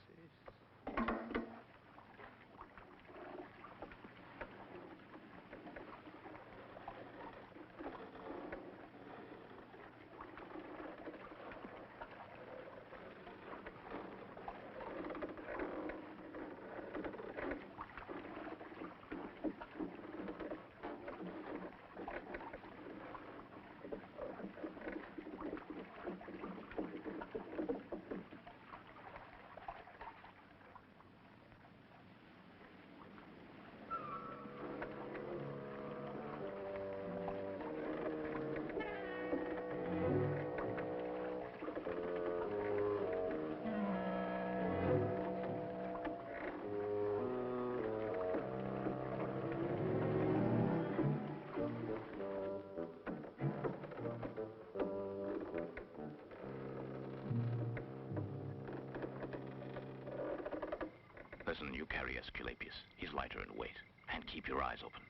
Listen, you carry Asclepius. He's lighter in weight. And keep your eyes open.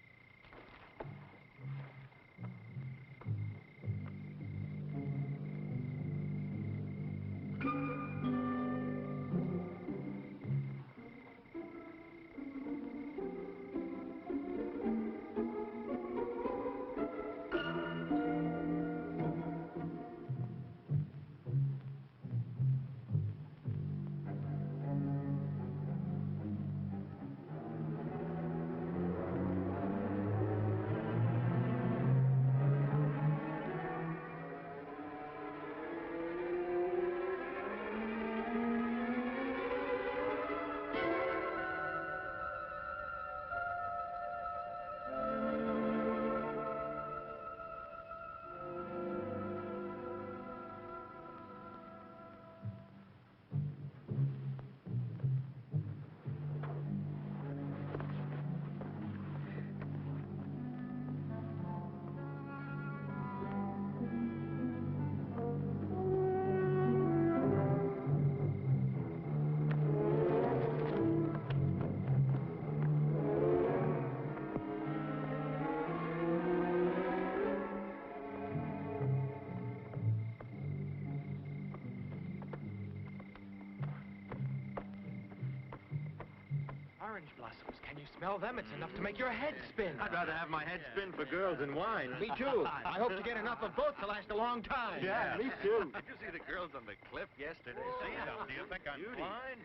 Orange blossoms. Can you smell them? It's enough to make your head spin. I'd rather have my head spin for girls than wine. Me too. I hope to get enough of both to last a long time. Yeah, me too. Did you see the girls on the cliff yesterday? See them. Do you think I'm blind?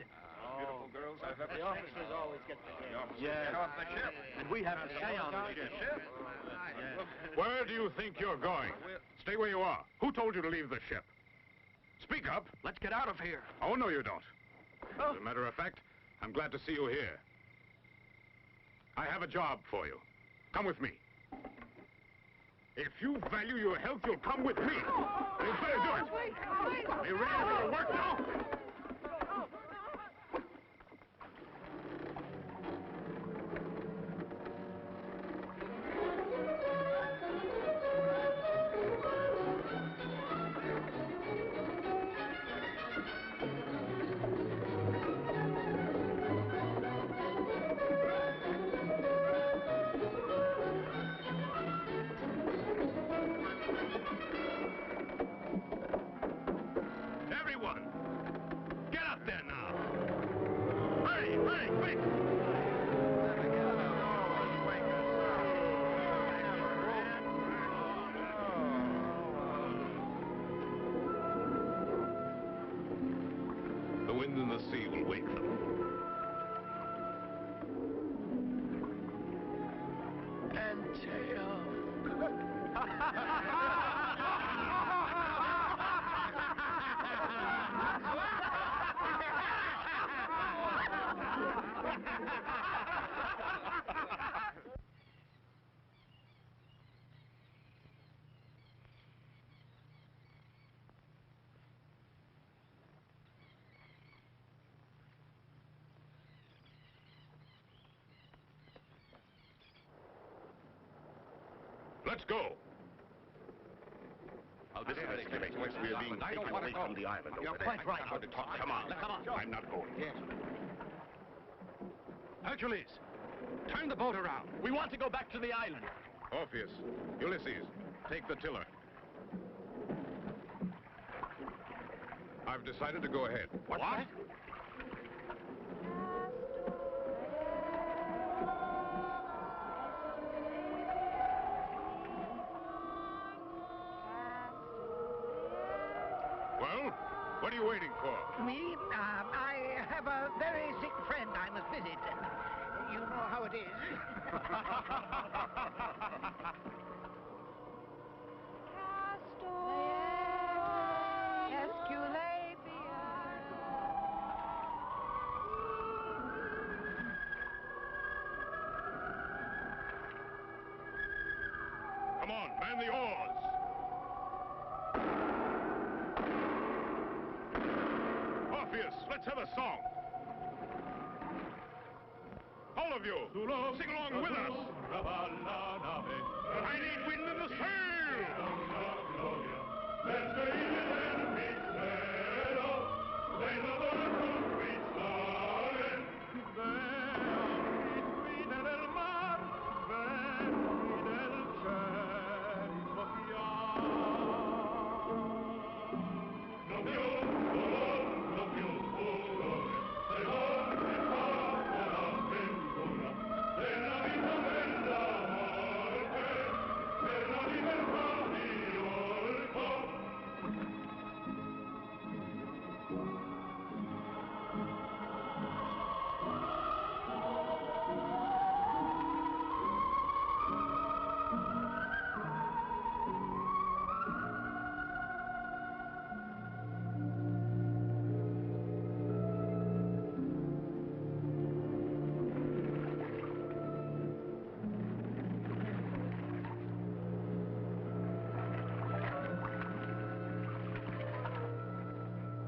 Beautiful girls I've ever The seen. officers always get the game. Get off the ship. And we have a seance. Ship? Where do you think you're going? Stay where you are. Who told you to leave the ship? Speak up. Let's get out of here. Oh, no, you don't. As a matter of fact, I'm glad to see you here. I have a job for you. Come with me. If you value your health, you'll come with me. You better do it. Are you ready to go to work now? Everyone, get up there now. Hurry, hurry, quick. The wind and the sea will wake them. And tail. Let's go. Now, this is a situation which we are being taken away from the island over You're there. quite right. I can't talk. Come on. Come on. I'm not going. Yes. Hercules, turn the boat around. We want to go back to the island. Orpheus, Ulysses, take the tiller. I've decided to go ahead. What? Well, what are you waiting for? Me? I have a very sick friend I must visit. You know how it is. Come on, man the oars. Orpheus, let's have a song. All of you, sing along with us. I need wind in the sail.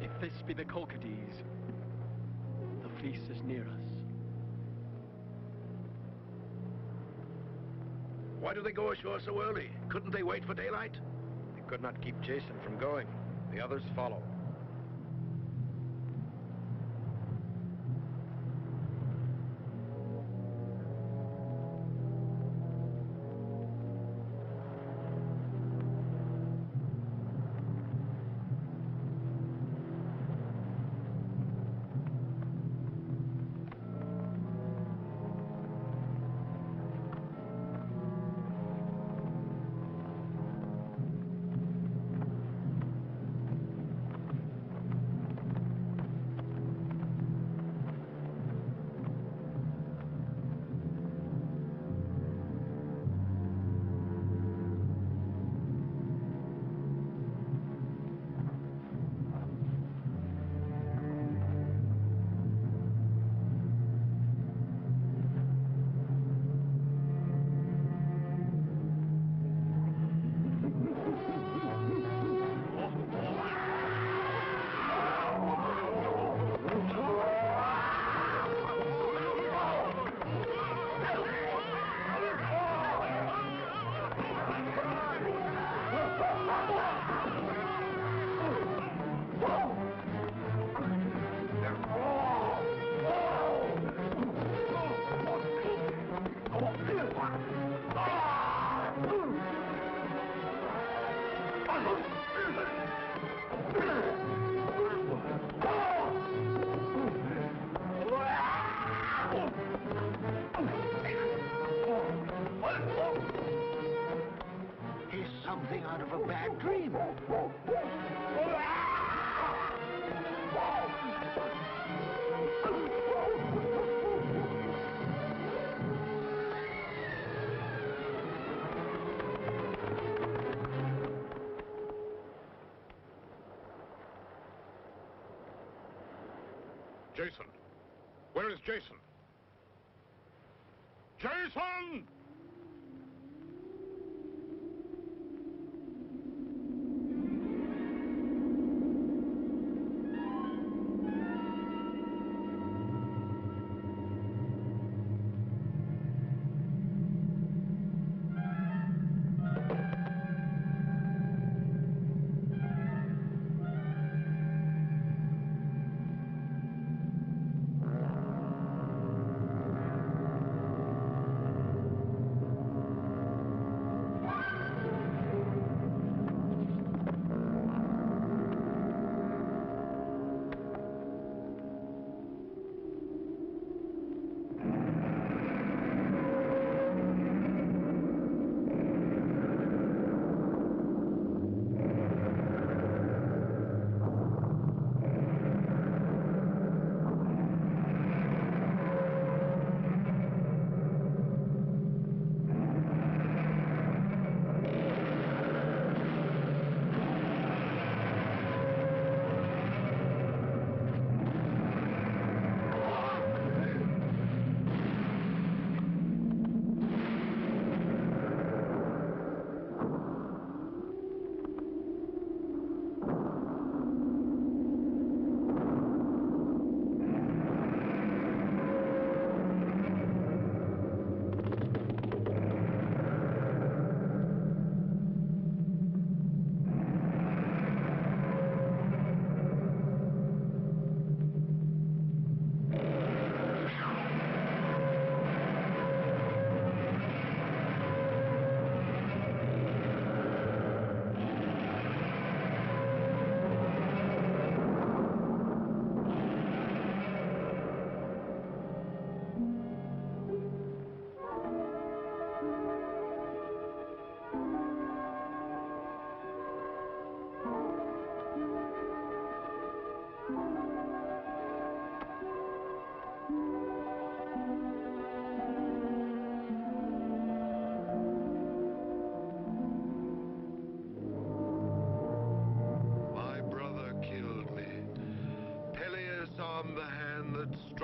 If this be the Colchades, the fleece is near us. Why do they go ashore so early? Couldn't they wait for daylight? They could not keep Jason from going. The others follow. Is something out of a bad dream? Jason. Where is Jason? Jason!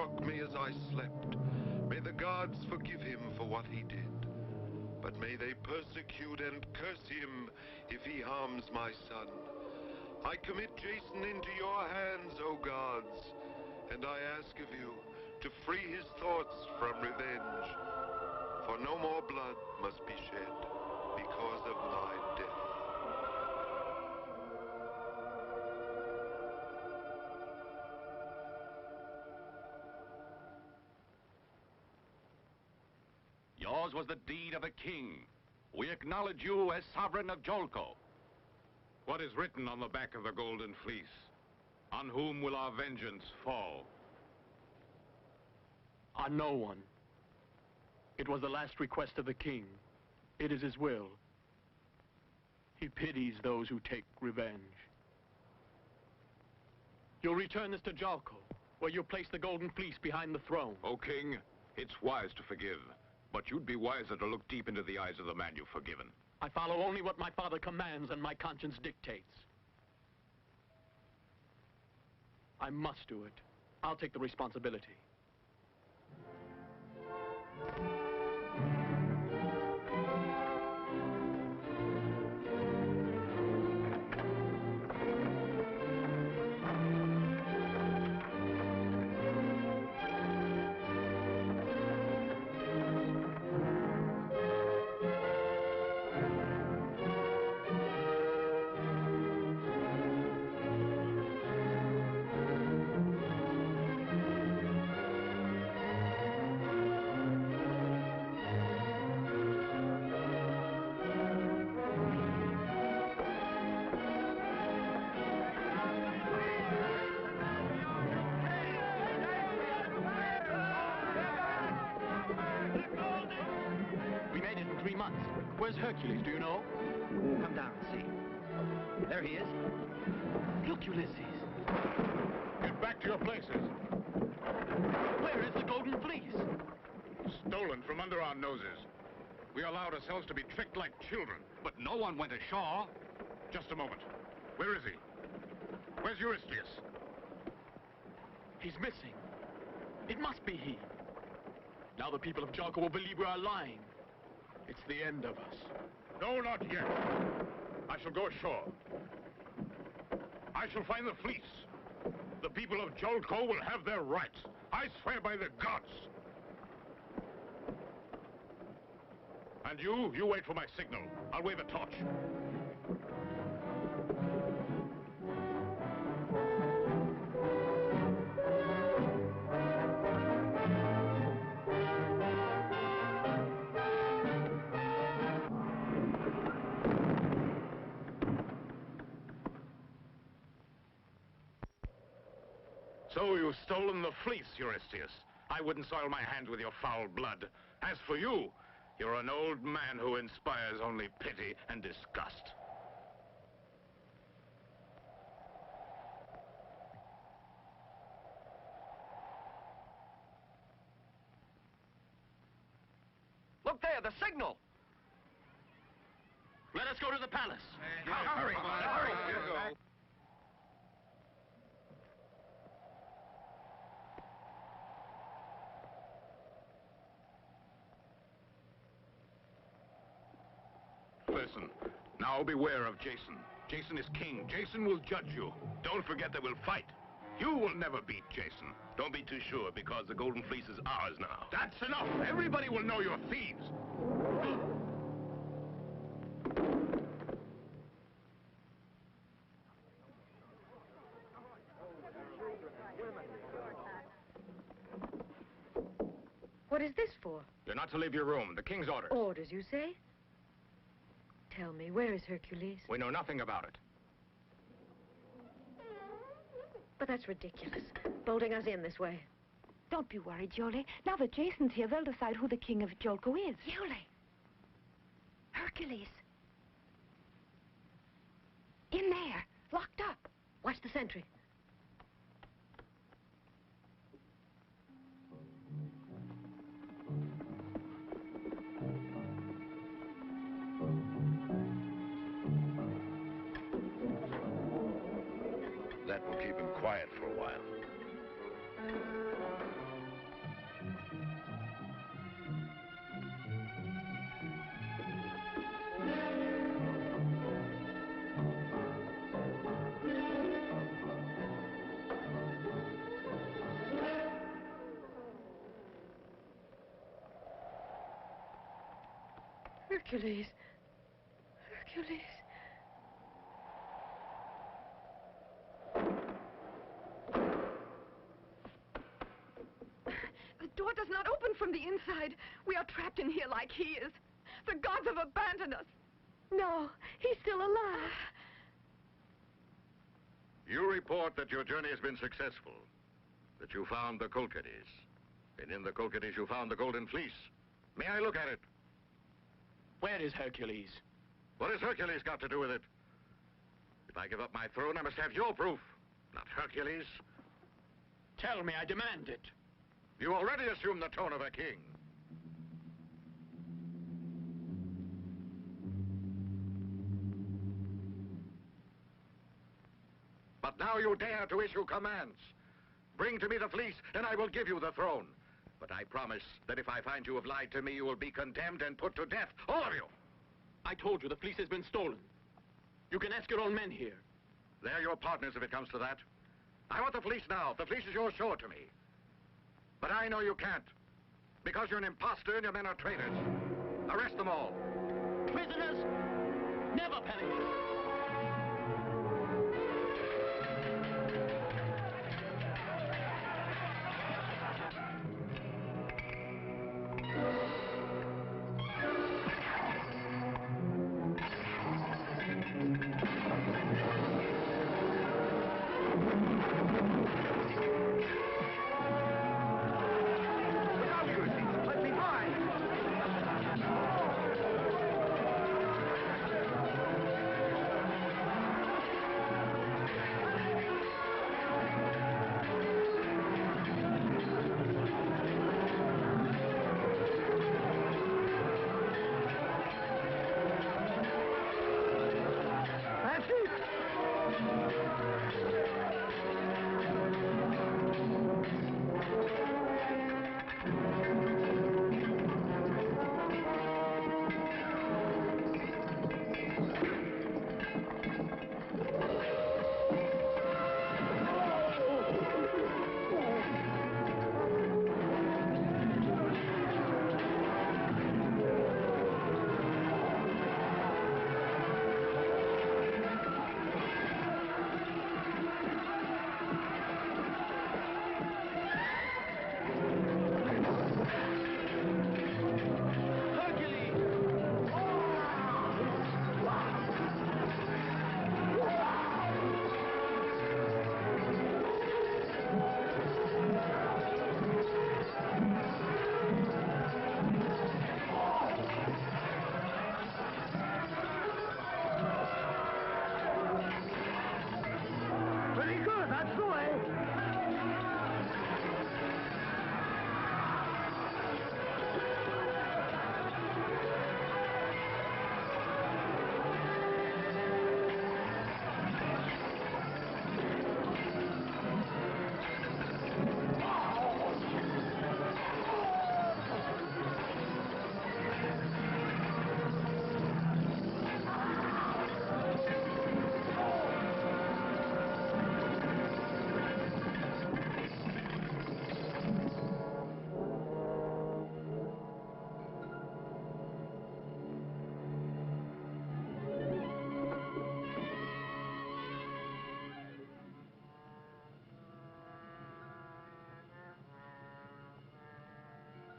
struck me as I slept. May the gods forgive him for what he did. But may they persecute and curse him if he harms my son. I commit Jason into your hands, O gods, and I ask of you to free his thoughts from revenge. For no more blood must be shed because of my death. Yours was the deed of a king. We acknowledge you as sovereign of Jolko. What is written on the back of the golden fleece? On whom will our vengeance fall? On no one. It was the last request of the king. It is his will. He pities those who take revenge. You'll return this to Jolko, where you'll place the golden fleece behind the throne. O king, it's wise to forgive, but you'd be wiser to look deep into the eyes of the man you've forgiven. I follow only what my father commands and my conscience dictates. I must do it. I'll take the responsibility. Where's Hercules, do you know? Come down and see. There he is. Look, Ulysses. Get back to your places. Where is the golden fleece? Stolen from under our noses. We allowed ourselves to be tricked like children, but no one went ashore. Just a moment. Where is he? Where's Eurystheus? He's missing. It must be he. Now the people of Jolko will believe we are lying. It's the end of us. No, not yet. I shall go ashore. I shall find the fleece. The people of Jolko will have their rights. I swear by the gods. And you wait for my signal. I'll wave a torch. So you've stolen the fleece, Eurystheus. I wouldn't soil my hands with your foul blood. As for you, you're an old man who inspires only pity and disgust. Look there, the signal! Let us go to the palace. Hurry! Hurry! You go. Listen, now beware of Jason. Jason is king. Jason will judge you. Don't forget that we'll fight. You will never beat Jason. Don't be too sure, because the golden fleece is ours now. That's enough. Everybody will know you're thieves. What is this for? You're not to leave your room. The king's orders. Orders, you say? Tell me, where is Hercules? We know nothing about it. But that's ridiculous, bolting us in this way. Don't be worried, Yole. Now that Jason's here, they'll decide who the king of Jolko is. Yole! Hercules. In there, locked up. Watch the sentry. That will keep him quiet for a while. Hercules. Hercules. The door does not open from the inside. We are trapped in here like he is. The gods have abandoned us. No, he's still alive. You report that your journey has been successful, that you found the Colchides, and in the Colchides you found the Golden Fleece. May I look at it? Where is Hercules? What has Hercules got to do with it? If I give up my throne, I must have your proof, not Hercules. Tell me, I demand it. You already assume the tone of a king. But now you dare to issue commands. Bring to me the fleece, and I will give you the throne. But I promise that if I find you have lied to me, you will be condemned and put to death, all of you. I told you the fleece has been stolen. You can ask your own men here. They're your partners if it comes to that. I want the fleece now. If the fleece is yours, show it to me. But I know you can't. Because you're an imposter and your men are traitors. Arrest them all. Prisoners, never perish.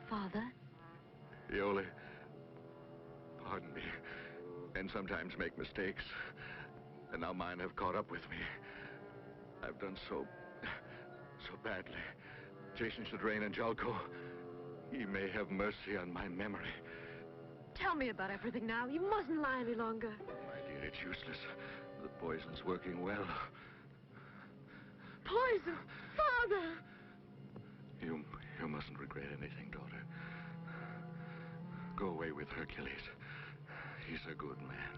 Father? Iole, pardon me, and sometimes make mistakes. And now mine have caught up with me. I've done so badly. Jason should reign in Jalco. He may have mercy on my memory. Tell me about everything now. You mustn't lie any longer. My dear, it's useless. The poison's working well. Poison! Father! You mustn't regret anything, daughter. Go away with Hercules. He's a good man.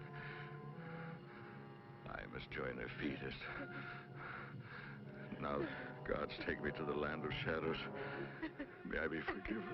I must join a fetus. Now, gods take me to the land of shadows. May I be forgiven.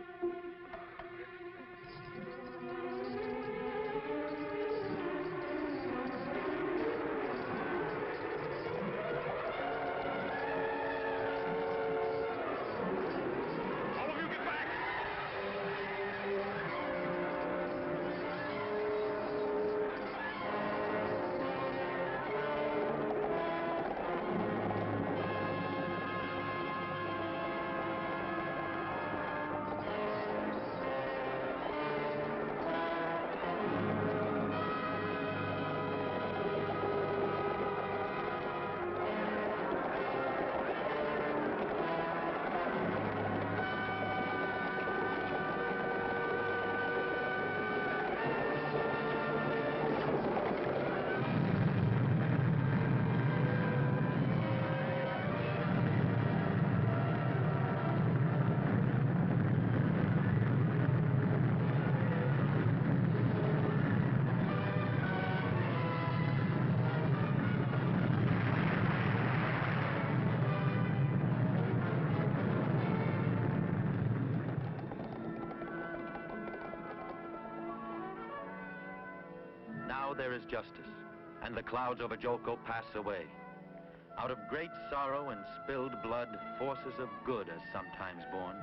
there is justice, and the clouds over Jolko pass away. Out of great sorrow and spilled blood, forces of good are sometimes born.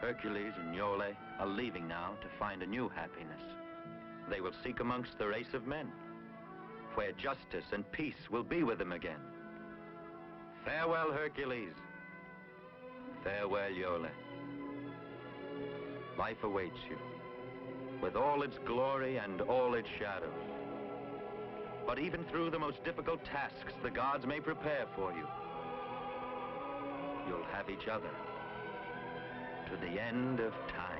Hercules and Iole are leaving now to find a new happiness. They will seek amongst the race of men, where justice and peace will be with them again. Farewell, Hercules. Farewell, Iole. Life awaits you, with all its glory and all its shadows. But even through the most difficult tasks the gods may prepare for you, you'll have each other to the end of time.